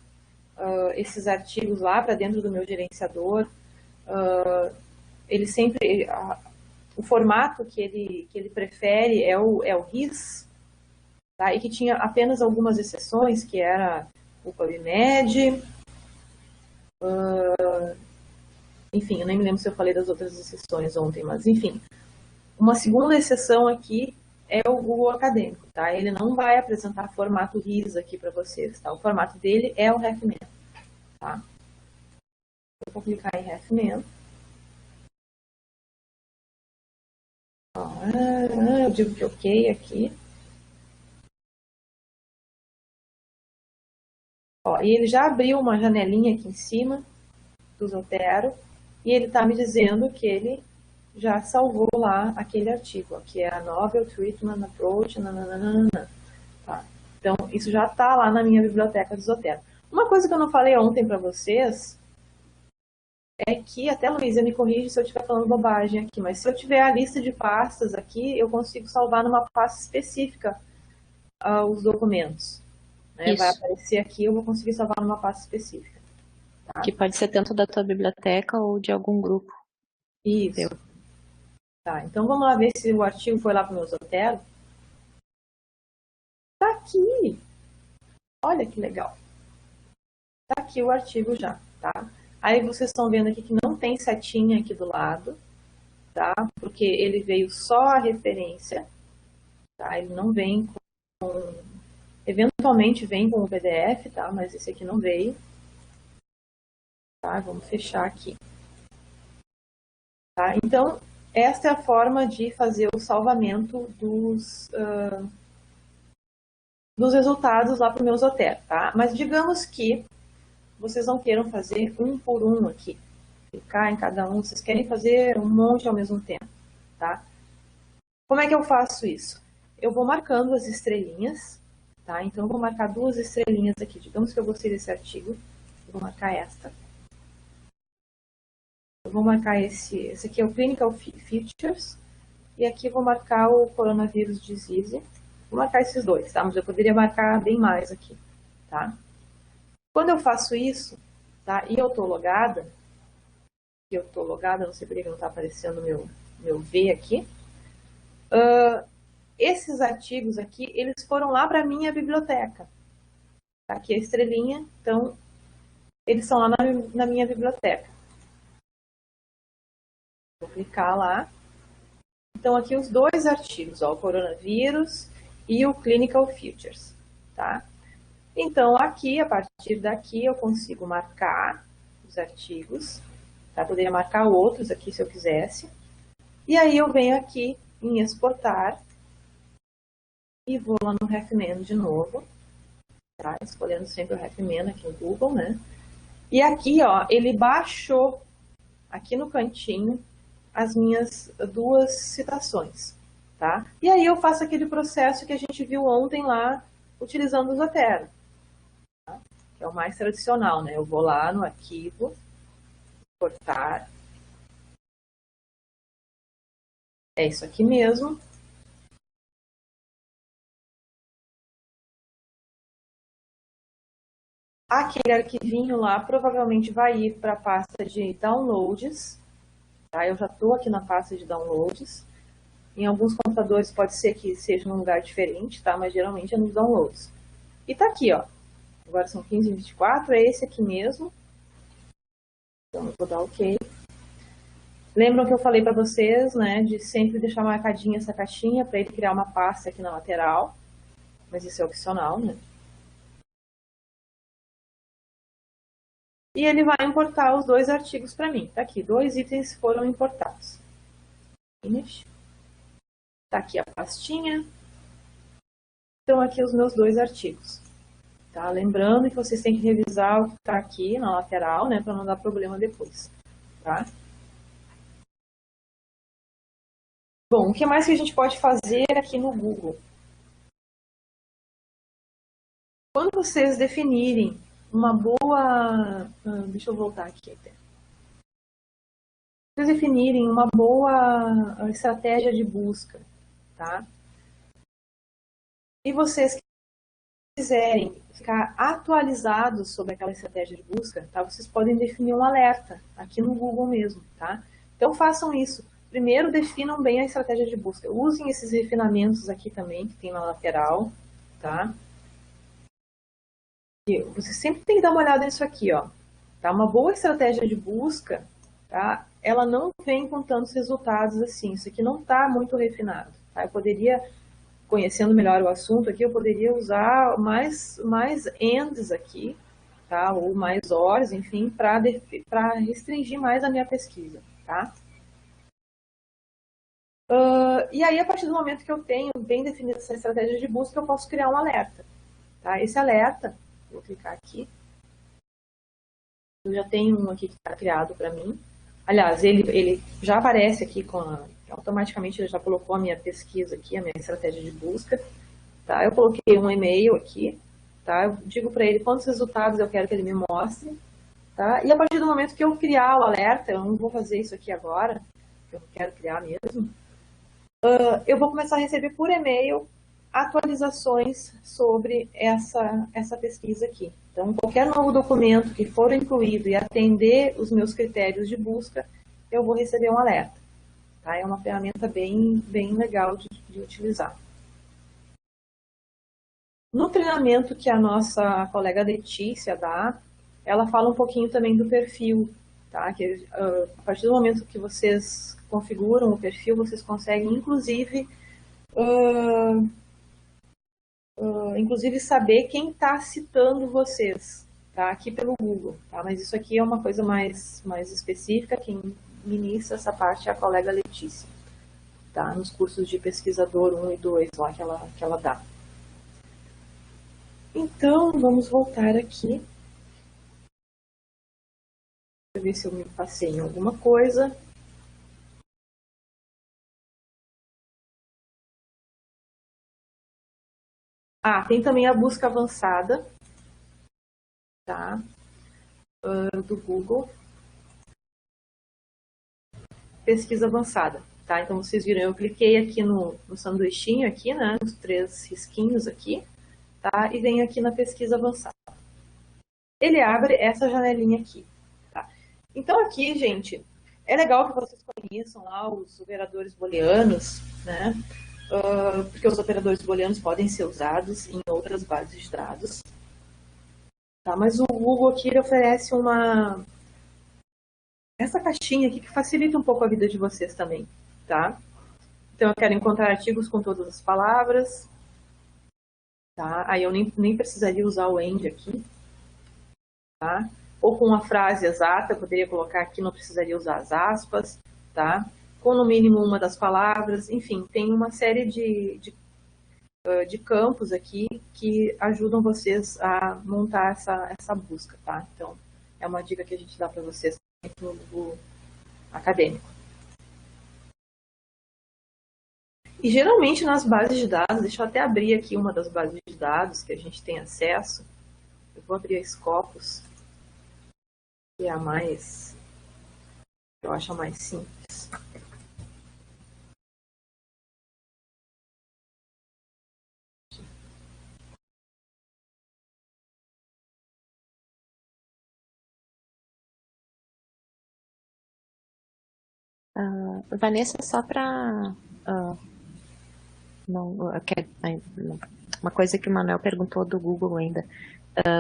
esses artigos lá para dentro do meu gerenciador, ele sempre, o formato que ele prefere é o RIS, tá? E que tinha apenas algumas exceções, que era o PubMed, enfim, eu nem me lembro se eu falei das outras exceções ontem, mas enfim. Uma segunda exceção aqui é o Google Acadêmico, tá? Ele não vai apresentar formato RIS aqui para vocês, tá? O formato dele é o RefMan, tá? Eu vou clicar em RefMan. Eu digo que ok aqui. Ó, e ele já abriu uma janelinha aqui em cima do Zotero e ele está me dizendo que ele já salvou lá aquele artigo, ó, que é a Novel Treatment Approach, nananana. Tá. Então, isso já está lá na minha biblioteca do Zotero. Uma coisa que eu não falei ontem para vocês é que, até Luísa me corrige se eu estiver falando bobagem aqui, mas se eu tiver a lista de pastas aqui, eu consigo salvar numa pasta específica os documentos. Né? Vai aparecer aqui, eu vou conseguir salvar numa pasta específica. Tá? Que pode ser tanto da tua biblioteca ou de algum grupo. Isso. Tá, então vamos lá ver se o artigo foi lá para o meu Zotero. Tá aqui! Olha que legal. Tá aqui o artigo já, tá? Aí vocês estão vendo aqui que não tem setinha aqui do lado, tá? Porque ele veio só a referência, tá? Ele não vem com... Eventualmente vem com o PDF, tá? Mas esse aqui não veio. Tá? Vamos fechar aqui. Tá? Então, esta é a forma de fazer o salvamento dos resultados lá para o meu Zotero, tá? Mas digamos que vocês não queiram fazer um por um aqui, clicar em cada um, vocês querem fazer um monte ao mesmo tempo, tá? Como é que eu faço isso? Eu vou marcando as estrelinhas, tá? Então, eu vou marcar 2 estrelinhas aqui. Digamos que eu gostei desse artigo, eu vou marcar esta. Eu vou marcar esse aqui é o Clinical Features, e aqui eu vou marcar o Coronavirus Disease. Vou marcar esses 2, tá? Mas eu poderia marcar bem mais aqui, tá? Quando eu faço isso, tá? E eu tô logada, não sei por que não tá aparecendo meu V aqui. Esses artigos aqui, eles foram lá para minha biblioteca. Tá? Aqui é a estrelinha, então eles são lá na minha biblioteca. Vou clicar lá. Então, aqui os 2 artigos, ó, o coronavírus e o Clinical Features, tá? Então, aqui, a partir daqui, eu consigo marcar os artigos, tá? Poderia marcar outros aqui, se eu quisesse. E aí, eu venho aqui em exportar e vou lá no RefMan de novo, tá? Escolhendo sempre o RefMan aqui no Google, né? E aqui, ó, ele baixou aqui no cantinho as minhas duas citações, tá? E aí eu faço aquele processo que a gente viu ontem lá, utilizando o Zotero, tá? Que é o mais tradicional, né? Eu vou lá no arquivo, exportar. É isso aqui mesmo. Aquele arquivinho lá provavelmente vai ir para a pasta de downloads, tá? Eu já estou aqui na pasta de downloads. Em alguns computadores pode ser que seja num lugar diferente, tá? Mas geralmente é nos downloads. E tá aqui, ó. Agora são 15h24, é esse aqui mesmo. Então eu vou dar OK. Lembram que eu falei para vocês, né, de sempre deixar marcadinha essa caixinha para ele criar uma pasta aqui na lateral. Mas isso é opcional, né? E ele vai importar os dois artigos para mim. Tá aqui, 2 itens foram importados. Finish. Tá aqui a pastinha. Então aqui os meus 2 artigos. Tá? Lembrando que vocês têm que revisar o que está aqui na lateral, né, para não dar problema depois. Tá? Bom, o que mais que a gente pode fazer aqui no Google? Quando vocês definirem uma boa... deixa eu voltar aqui até. Vocês definirem uma boa estratégia de busca, tá? E vocês quiserem ficar atualizados sobre aquela estratégia de busca, tá? Vocês podem definir um alerta aqui no Google mesmo, tá? Então façam isso. Primeiro definam bem a estratégia de busca. Usem esses refinamentos aqui também, que tem na lateral, tá? E você sempre tem que dar uma olhada nisso aqui, ó. Tá? Uma boa estratégia de busca, tá? Ela não vem com tantos resultados assim. Isso aqui não está muito refinado, tá? Eu poderia, conhecendo melhor o assunto aqui, eu poderia usar mais ands aqui, tá? Ou mais ors, enfim, para restringir mais a minha pesquisa, tá? E aí, a partir do momento que eu tenho bem definida essa estratégia de busca, eu posso criar um alerta, tá? Esse alerta, vou clicar aqui, eu já tenho um aqui que está criado para mim. Aliás, ele já aparece aqui automaticamente ele já colocou a minha pesquisa aqui, a minha estratégia de busca. Tá? Eu coloquei um e-mail aqui, tá? Eu digo para ele quantos resultados eu quero que ele me mostre. Tá? E a partir do momento que eu criar o alerta, eu não vou fazer isso aqui agora, que eu não quero criar mesmo, eu vou começar a receber por e-mail atualizações sobre essa pesquisa aqui. Então, qualquer novo documento que for incluído e atender os meus critérios de busca, eu vou receber um alerta. Tá? É uma ferramenta bem legal de utilizar. No treinamento que a nossa colega Letícia dá, ela fala um pouquinho também do perfil. Tá? Que, a partir do momento que vocês configuram o perfil, vocês conseguem, inclusive saber quem está citando vocês, tá? Aqui pelo Google, tá? Mas isso aqui é uma coisa mais específica, quem ministra essa parte é a colega Letícia, tá? Nos cursos de pesquisador 1 e 2 lá que ela dá. Então, vamos voltar aqui. Deixa eu ver se eu me passei em alguma coisa. Tem também a busca avançada, tá? Do Google. Pesquisa avançada, tá? Então, vocês viram, eu cliquei aqui no sanduichinho aqui, né? Os 3 risquinhos aqui, tá? E venho aqui na pesquisa avançada. Ele abre essa janelinha aqui, tá? Então, aqui, gente, é legal que vocês conheçam lá os operadores booleanos, né? Porque os operadores booleanos podem ser usados em outras bases de dados. Tá? Mas o Google aqui ele oferece essa caixinha aqui que facilita um pouco a vida de vocês também. Tá? Então eu quero encontrar artigos com todas as palavras. Tá? Aí eu nem precisaria usar o AND aqui. Tá? Ou com uma frase exata, eu poderia colocar aqui, não precisaria usar as aspas. Tá? Com no mínimo uma das palavras, enfim, tem uma série de de campos aqui que ajudam vocês a montar essa busca, tá? Então, é uma dica que a gente dá para vocês do acadêmico. E geralmente nas bases de dados, deixa eu até abrir aqui uma das bases de dados que a gente tem acesso. Eu vou abrir a Scopus, que é a mais, eu acho a mais simples. Vanessa, só para uma coisa que o Manuel perguntou do Google ainda.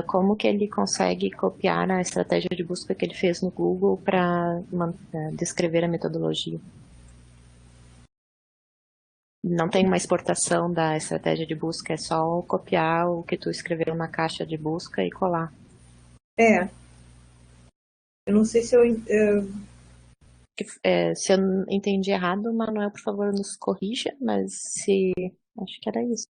Como que ele consegue copiar a estratégia de busca que ele fez no Google para descrever a metodologia? Não tem uma exportação da estratégia de busca, é só copiar o que tu escreveu na caixa de busca e colar. Eu não sei se se eu entendi errado, Manuel, por favor, nos corrija, mas acho que era isso.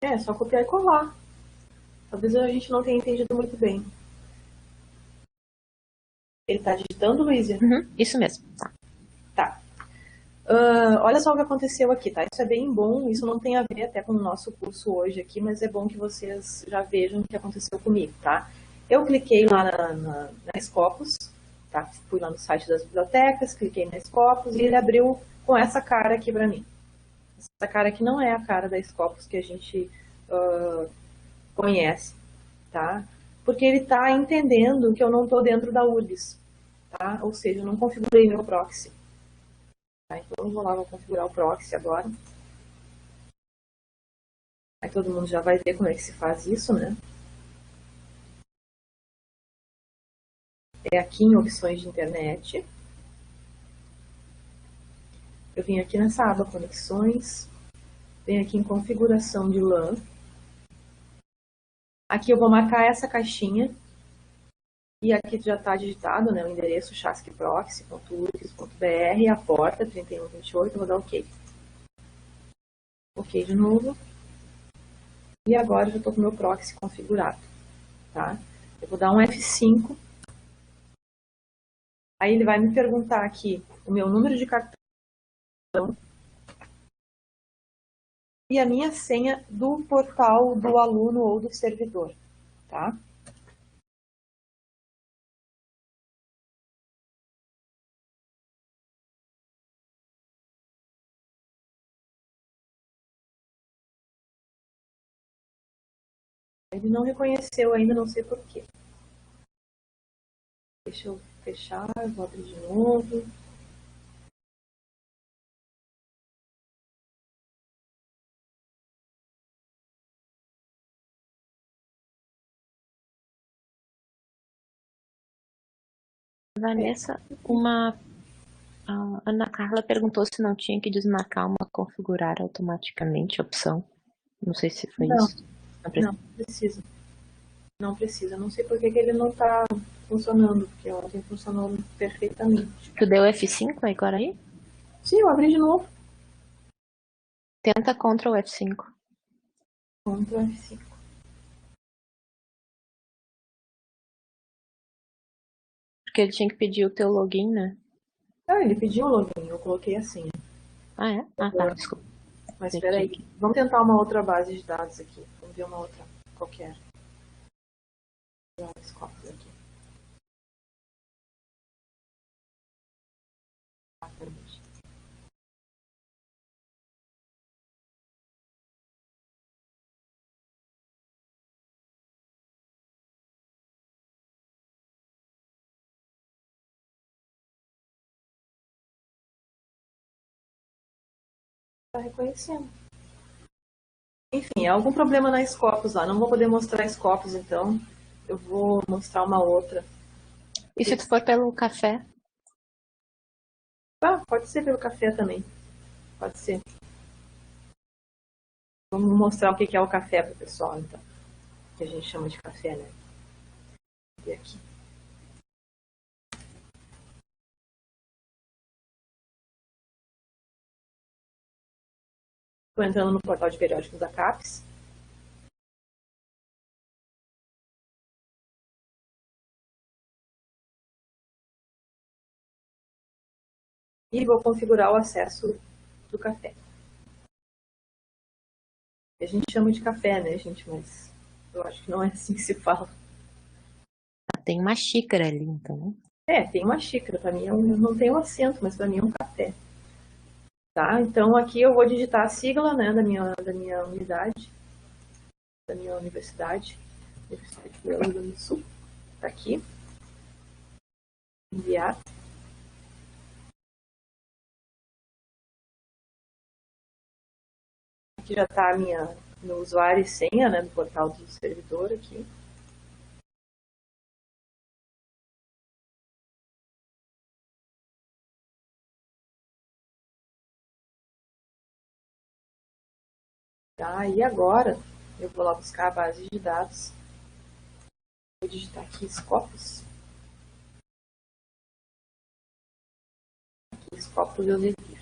É só copiar e colar. Talvez a gente não tenha entendido muito bem. Ele está digitando, Luísa? Isso mesmo. Tá. Olha só o que aconteceu aqui, tá? Isso é bem bom, isso não tem a ver até com o nosso curso hoje aqui, mas é bom que vocês já vejam o que aconteceu comigo, tá? Eu cliquei lá na Scopus, tá? Fui lá no site das bibliotecas, cliquei na Scopus e ele abriu com essa cara aqui para mim. Essa cara aqui não é a cara da Scopus que a gente conhece, tá? Porque ele está entendendo que eu não estou dentro da URGS, tá? Ou seja, eu não configurei meu proxy. Tá? Então eu vou lá, vou configurar o proxy agora. Aí todo mundo já vai ver como é que se faz isso, né? É aqui em opções de internet. Eu vim aqui nessa aba conexões, venho aqui em configuração de LAN. Aqui eu vou marcar essa caixinha. E aqui já está digitado, né, o endereço chasquiproxy.urgs.br e a porta 3128, eu vou dar OK. OK de novo. E agora já estou com o meu proxy configurado, tá? Eu vou dar um F5. Aí ele vai me perguntar aqui o meu número de cartão e a minha senha do portal do aluno ou do servidor, tá? Ele não reconheceu ainda, não sei porquê. Deixa eu fechar, vou abrir de novo. Vanessa, a Ana Carla perguntou se não tinha que desmarcar uma configurar automaticamente a opção. Não sei se foi isso. Não precisa. Não precisa. Não sei por que ele não está funcionando, porque ontem funcionou perfeitamente. Tu deu F5 agora aí? Sim, eu abri de novo. Tenta Ctrl F5. Ctrl F5. Porque ele tinha que pedir o teu login, né? Ah, ele pediu o login, eu coloquei a senha. Ah, é? Ah, tá, desculpa. Mas espera aí, vamos tentar uma outra base de dados aqui. Vamos ver uma outra qualquer. Os copos aqui. Está reconhecendo. Enfim, algum problema na Scopus lá. Não vou poder mostrar a Scopus, então eu vou mostrar uma outra. E se tu for pelo café? Ah, pode ser pelo café também. Pode ser. Vamos mostrar o que é o café para o pessoal, então. Que a gente chama de café, né? E aqui. Estou entrando no portal de periódicos da CAPES. E vou configurar o acesso do café. A gente chama de café, né, gente? Mas eu acho que não é assim que se fala. Tem uma xícara ali, então. Tem uma xícara. Para mim não tem um assento, mas para mim é um café. Tá? Então aqui eu vou digitar a sigla, né, da minha unidade, da minha universidade, Universidade do Rio Grande do Sul. Tá aqui. Enviar. Aqui já está meu usuário e senha, né, do portal do servidor aqui. Tá? E agora eu vou lá buscar a base de dados. Vou digitar aqui Scopus. Aqui, Scopus Elsevier.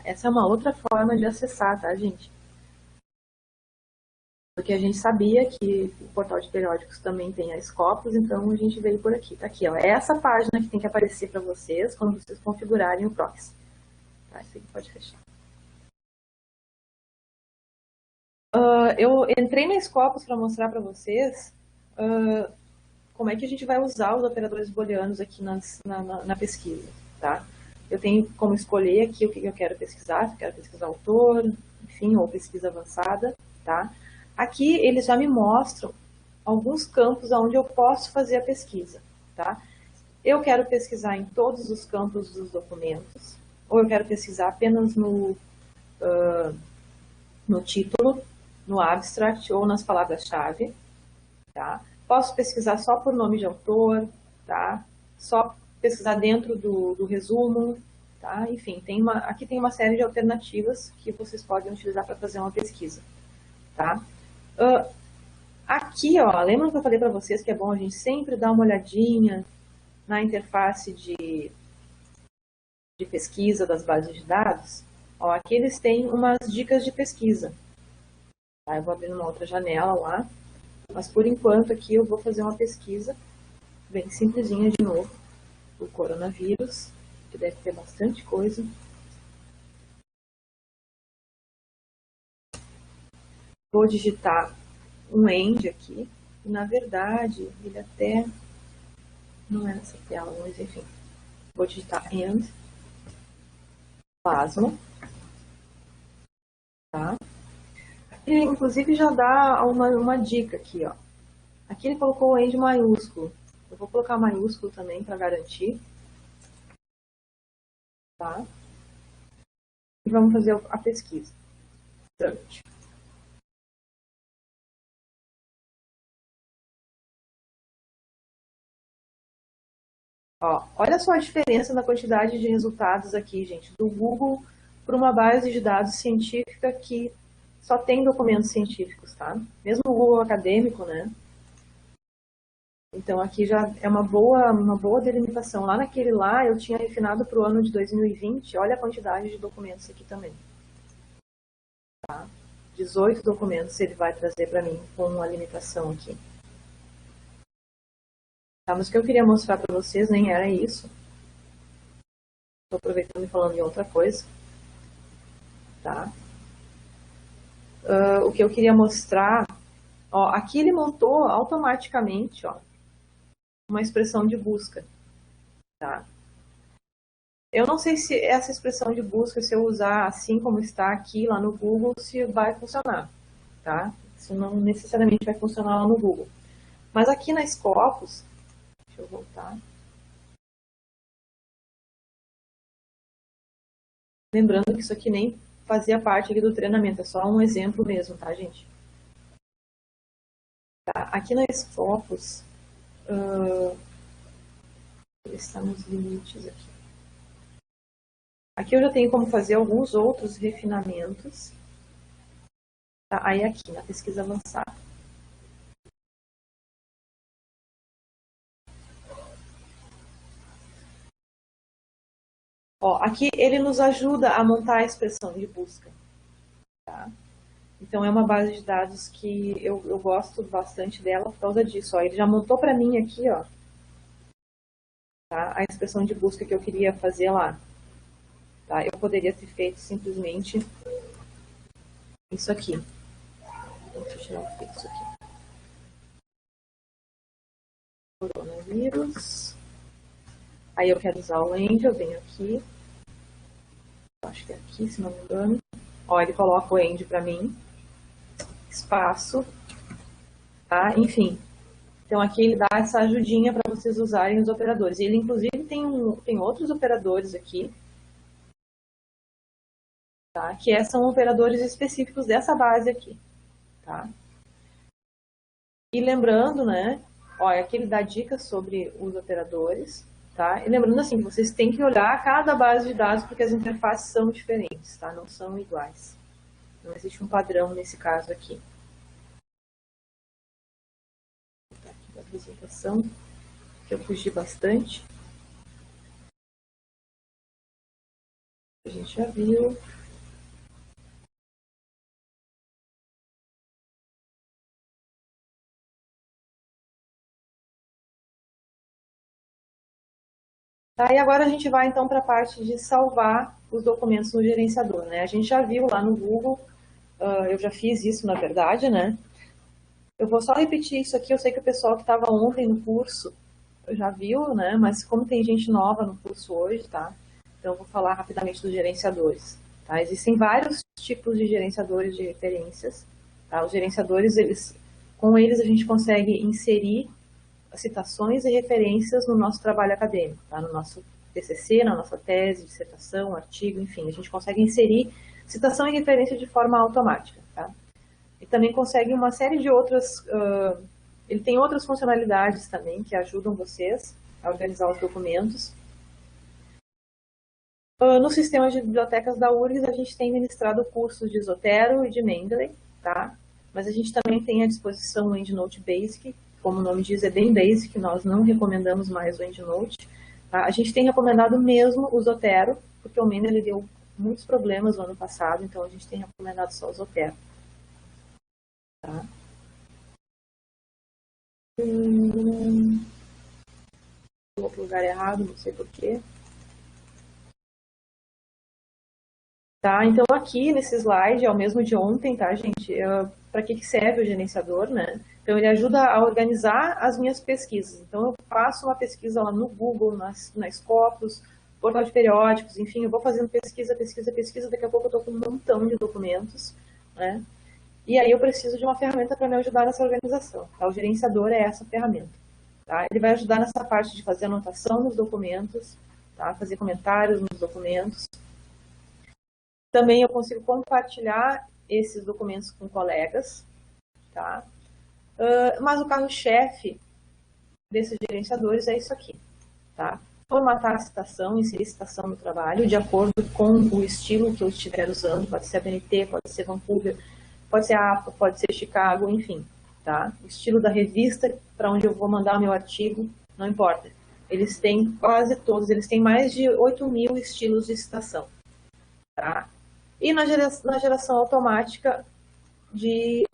Essa é uma outra forma de acessar, tá, gente? Porque a gente sabia que o portal de periódicos também tem a Scopus, então a gente veio por aqui. Tá aqui, ó. É essa página que tem que aparecer para vocês quando vocês configurarem o proxy. Tá, isso aqui pode fechar. Eu entrei na Scopus para mostrar para vocês como é que a gente vai usar os operadores booleanos aqui na pesquisa, tá? Eu tenho como escolher aqui o que eu quero pesquisar, se eu quero pesquisar autor, enfim, ou pesquisa avançada, tá? Aqui eles já me mostram alguns campos onde eu posso fazer a pesquisa, tá? Eu quero pesquisar em todos os campos dos documentos, ou eu quero pesquisar apenas no título, no abstract ou nas palavras-chave, tá? Posso pesquisar só por nome de autor, tá? Só pesquisar dentro do resumo, tá? Enfim, aqui tem uma série de alternativas que vocês podem utilizar para fazer uma pesquisa, tá? Aqui, ó, lembra que eu falei para vocês que é bom a gente sempre dar uma olhadinha na interface de pesquisa das bases de dados? Ó, aqui eles têm umas dicas de pesquisa. Tá? Eu vou abrir uma outra janela lá, mas por enquanto aqui eu vou fazer uma pesquisa bem simplesinha de novo, o coronavírus, que deve ter bastante coisa. Vou digitar um end aqui, e na verdade ele até não é nessa tela, mas enfim. Vou digitar end, plasma, tá? Ele inclusive já dá uma dica aqui, ó. Aqui ele colocou o end maiúsculo. Eu vou colocar maiúsculo também para garantir. Tá? E vamos fazer a pesquisa. Trâmite. Ó, olha só a diferença na quantidade de resultados aqui, gente, do Google para uma base de dados científica que só tem documentos científicos, tá? Mesmo o Google acadêmico, né? Então aqui já é uma boa delimitação. Lá naquele lá eu tinha refinado para o ano de 2020, olha a quantidade de documentos aqui também. Tá? 18 documentos ele vai trazer para mim com uma limitação aqui. Tá, mas o que eu queria mostrar para vocês nem era isso. Estou aproveitando e falando de outra coisa. Tá? O que eu queria mostrar, ó, aqui ele montou automaticamente, ó, uma expressão de busca. Tá? Eu não sei se essa expressão de busca, se eu usar assim como está aqui lá no Google, se vai funcionar. Tá? Isso não necessariamente vai funcionar lá no Google. Mas aqui na Scopus, deixa eu voltar. Lembrando que isso aqui nem fazia parte aqui do treinamento, é só um exemplo mesmo, tá, gente? Tá, aqui na Scopus, está nos limites aqui. Aqui eu já tenho como fazer alguns outros refinamentos. Tá? Aí aqui, na pesquisa avançada. Ó, aqui ele nos ajuda a montar a expressão de busca. Tá? Então é uma base de dados que eu gosto bastante dela por causa disso. Ó, ele já montou para mim aqui, ó, tá? A expressão de busca que eu queria fazer lá. Tá? Eu poderia ter feito simplesmente isso aqui. Deixa eu tirar o fixo aqui. Coronavírus. Aí eu quero usar o end, eu venho aqui. Acho que é aqui, se não me engano. Ó, ele coloca o end para mim. Espaço. Tá? Enfim. Então aqui ele dá essa ajudinha para vocês usarem os operadores. Ele inclusive tem outros operadores aqui. Tá? Que são operadores específicos dessa base aqui. Tá? E lembrando, né? Ó, aqui ele dá dicas sobre os operadores. Tá? E lembrando assim, que vocês têm que olhar cada base de dados porque as interfaces são diferentes, tá? Não são iguais. Não existe um padrão nesse caso aqui. Tá aqui a apresentação, que eu fugi bastante. A gente já viu. Tá, e agora a gente vai então para a parte de salvar os documentos no gerenciador, né? A gente já viu lá no Google, eu já fiz isso na verdade, né? Eu vou só repetir isso aqui, eu sei que o pessoal que estava ontem no curso já viu, né? Mas como tem gente nova no curso hoje, tá? Então eu vou falar rapidamente dos gerenciadores, tá? Existem vários tipos de gerenciadores de referências, tá? Os gerenciadores, com eles a gente consegue inserir citações e referências no nosso trabalho acadêmico, tá? No nosso TCC, na nossa tese, dissertação, artigo, enfim, a gente consegue inserir citação e referência de forma automática, tá? E também consegue uma série de outras, ele tem outras funcionalidades também que ajudam vocês a organizar os documentos. No sistema de bibliotecas da URGS, a gente tem ministrado cursos de Zotero e de Mendeley, tá? Mas a gente também tem à disposição o EndNote Basic, como o nome diz, é bem basic, nós não recomendamos mais o EndNote. Tá? A gente tem recomendado mesmo o Zotero, porque o Mendeley deu muitos problemas no ano passado, então a gente tem recomendado só o Zotero. Tá? Vou para o lugar errado, não sei porquê. Tá, então aqui nesse slide, é o mesmo de ontem, tá, gente? Para que serve o gerenciador, né? Então ele ajuda a organizar as minhas pesquisas. Então eu faço uma pesquisa lá no Google, na Scopus, portal de periódicos, enfim, eu vou fazendo pesquisa, daqui a pouco eu estou com um montão de documentos, né? E aí eu preciso de uma ferramenta para me ajudar nessa organização. Tá? O gerenciador é essa ferramenta. Tá? Ele vai ajudar nessa parte de fazer anotação nos documentos, tá? Fazer comentários nos documentos. Também eu consigo compartilhar esses documentos com colegas, tá? Mas o carro-chefe desses gerenciadores é isso aqui, tá? Formatar a citação, inserir citação no trabalho, de acordo com o estilo que eu estiver usando, pode ser a BNT, pode ser Vancouver, pode ser a APA, pode ser Chicago, enfim, tá? O estilo da revista para onde eu vou mandar o meu artigo, não importa. Eles têm quase todos, eles têm mais de 8.000 estilos de citação, tá? E na geração automática de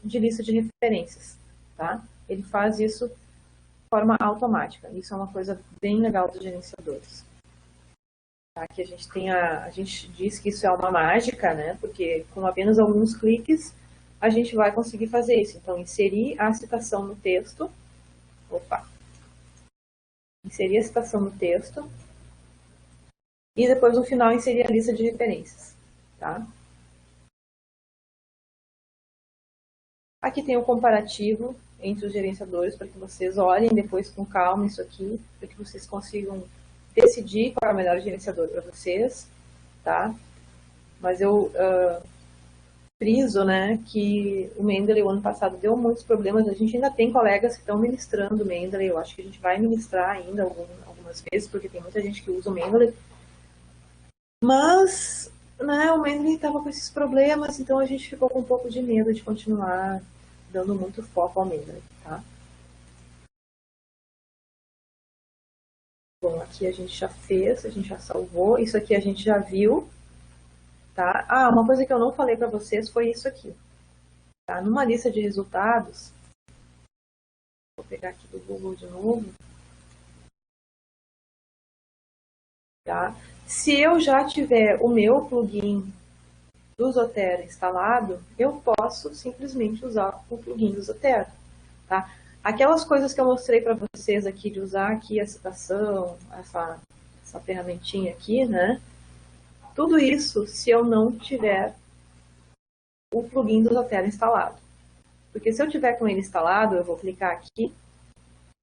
lista de referências, tá? Ele faz isso de forma automática. Isso é uma coisa bem legal dos gerenciadores. Tá? Que a gente diz que isso é uma mágica, né? Porque com apenas alguns cliques a gente vai conseguir fazer isso. Então, inserir a citação no texto. Opa! Inserir a citação no texto. E depois, no final, inserir a lista de referências. Tá? Aqui tem o comparativo entre os gerenciadores, para que vocês olhem depois com calma isso aqui, para que vocês consigam decidir qual é o melhor gerenciador para vocês, tá? Mas eu friso, né, que o Mendeley o ano passado deu muitos problemas, a gente ainda tem colegas que estão ministrando o Mendeley, eu acho que a gente vai ministrar ainda algumas vezes, porque tem muita gente que usa o Mendeley, Mas, né, o Mendeley estava com esses problemas, então a gente ficou com um pouco de medo de continuar dando muito foco ao Mendeley, tá? Bom, aqui a gente já fez, a gente já salvou, isso aqui a gente já viu, tá? Ah, uma coisa que eu não falei para vocês foi isso aqui, tá? Numa lista de resultados, vou pegar aqui do Google de novo, tá? Se eu já tiver o meu plugin do Zotero instalado, eu posso simplesmente usar o plugin do Zotero, tá? Aquelas coisas que eu mostrei para vocês aqui, de usar aqui a citação, essa ferramentinha aqui, né? Tudo isso se eu não tiver o plugin do Zotero instalado. Porque se eu tiver com ele instalado, eu vou clicar aqui,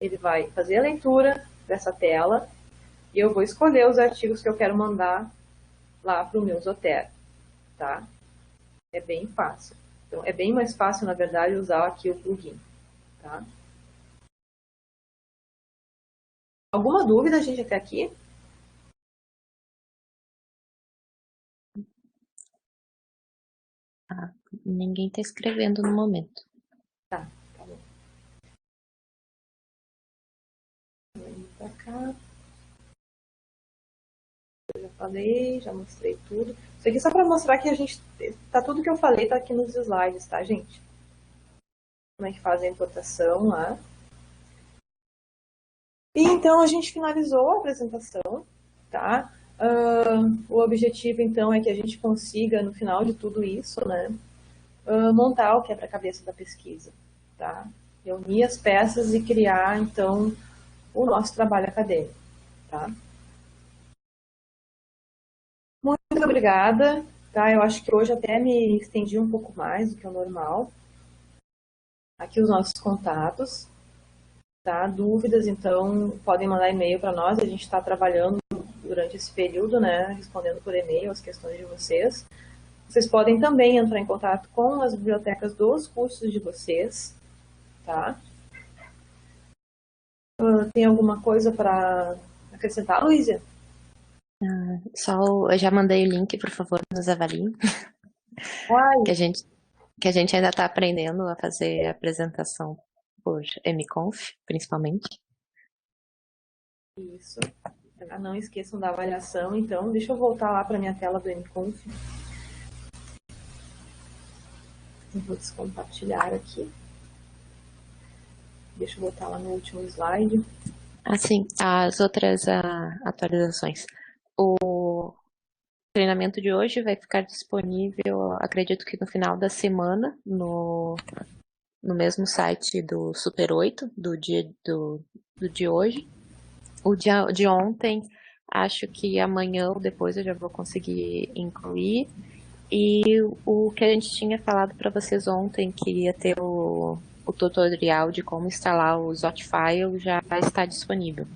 ele vai fazer a leitura dessa tela e eu vou escolher os artigos que eu quero mandar lá para o meu Zotero, tá? É bem fácil. Então, é bem mais fácil, na verdade, usar aqui o plugin, tá? Alguma dúvida, gente, até aqui? Ah, ninguém está escrevendo no momento. Tá, tá bom. Vamos pra cá. Eu já falei, já mostrei tudo. Isso aqui é só para mostrar que a gente... Tá tudo que eu falei, tá aqui nos slides, tá, gente? Como é que faz a importação lá. E então a gente finalizou a apresentação, tá? O objetivo, então, é que a gente consiga, no final de tudo isso, né, montar o quebra-cabeça da pesquisa, tá? Reunir as peças e criar, então, o nosso trabalho acadêmico, tá? Muito obrigada, tá? Eu acho que hoje até me estendi um pouco mais do que o normal. Aqui os nossos contatos, tá? Dúvidas, então, podem mandar e-mail para nós, a gente está trabalhando durante esse período, né, respondendo por e-mail as questões de vocês. Vocês podem também entrar em contato com as bibliotecas dos cursos de vocês, tá? Tem alguma coisa para acrescentar, Luísa? Eu já mandei o link, por favor, nos avaliem. Ai, Que a gente ainda está aprendendo a fazer a apresentação por MConf, principalmente. isso. Não esqueçam da avaliação, então. Deixa eu voltar lá para minha tela do MConf. Eu vou descompartilhar aqui. Deixa eu botar lá no último slide. Assim, as outras atualizações. O treinamento de hoje vai ficar disponível, acredito que no final da semana, no mesmo site do Super 8, do dia de hoje. O dia de ontem, acho que amanhã ou depois eu já vou conseguir incluir. E o que a gente tinha falado para vocês ontem, que ia ter o tutorial de como instalar o Zotfile, já está disponível.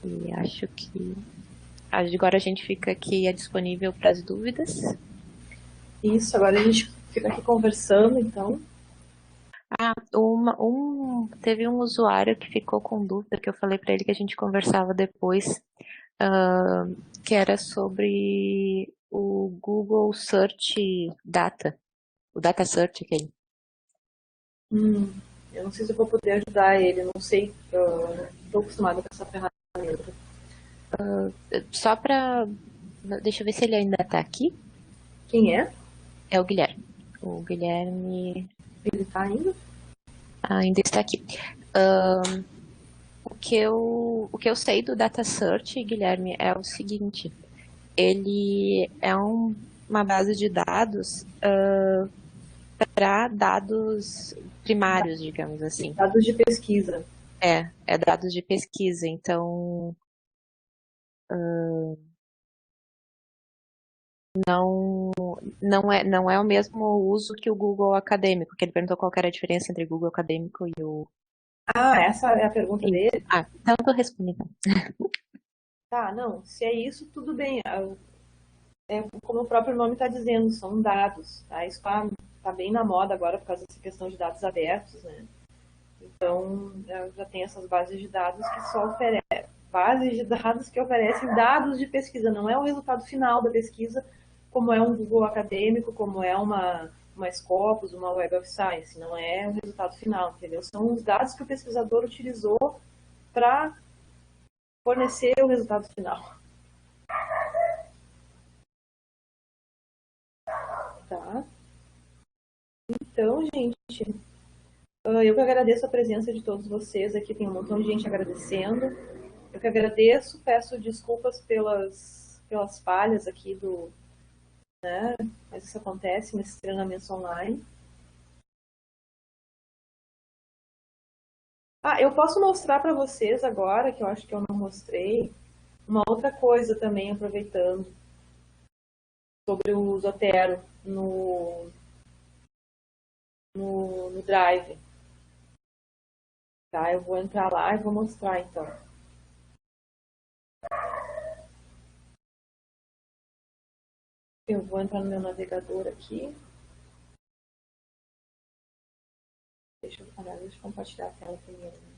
E acho que agora a gente fica aqui disponível para as dúvidas. Isso, agora a gente fica aqui conversando, então. Teve um usuário que ficou com dúvida, que eu falei para ele que a gente conversava depois, que era sobre o Google Search Data, o Data Search aquele. Eu não sei se eu vou poder ajudar ele, não sei, estou acostumada com essa ferramenta. Só para... Deixa eu ver se ele ainda está aqui. Quem é? É o Guilherme. O Guilherme Ele está ainda? ainda está aqui. O que eu sei do Data Search, Guilherme, é o seguinte. Ele é uma base de dados para dados primários, digamos assim. Dados de pesquisa. É dados de pesquisa. Então, não é o mesmo uso que o Google Acadêmico, que ele perguntou qual era a diferença entre o Google Acadêmico e o... Ah, essa é a pergunta dele? Então eu respondo então. Tá, não, se é isso, tudo bem. É como o próprio nome está dizendo, são dados, tá? Isso tá bem na moda agora por causa dessa questão de dados abertos, né? Então, já tem essas bases de dados que só bases de dados que oferecem dados de pesquisa, não é o resultado final da pesquisa, como é um Google acadêmico, como é uma Scopus, uma Web of Science, não é o resultado final, entendeu? São os dados que o pesquisador utilizou para fornecer o resultado final. Tá? Então, gente, eu que agradeço a presença de todos vocês aqui, tem um montão de gente agradecendo. Eu que agradeço, peço desculpas pelas falhas aqui né? Mas isso acontece nesses treinamentos online. Eu posso mostrar para vocês agora, que eu acho que eu não mostrei, uma outra coisa também, aproveitando, sobre o Zotero no Drive. Tá? Eu vou entrar lá e vou mostrar, então. Eu vou entrar no meu navegador aqui. Deixa eu compartilhar a tela primeiro.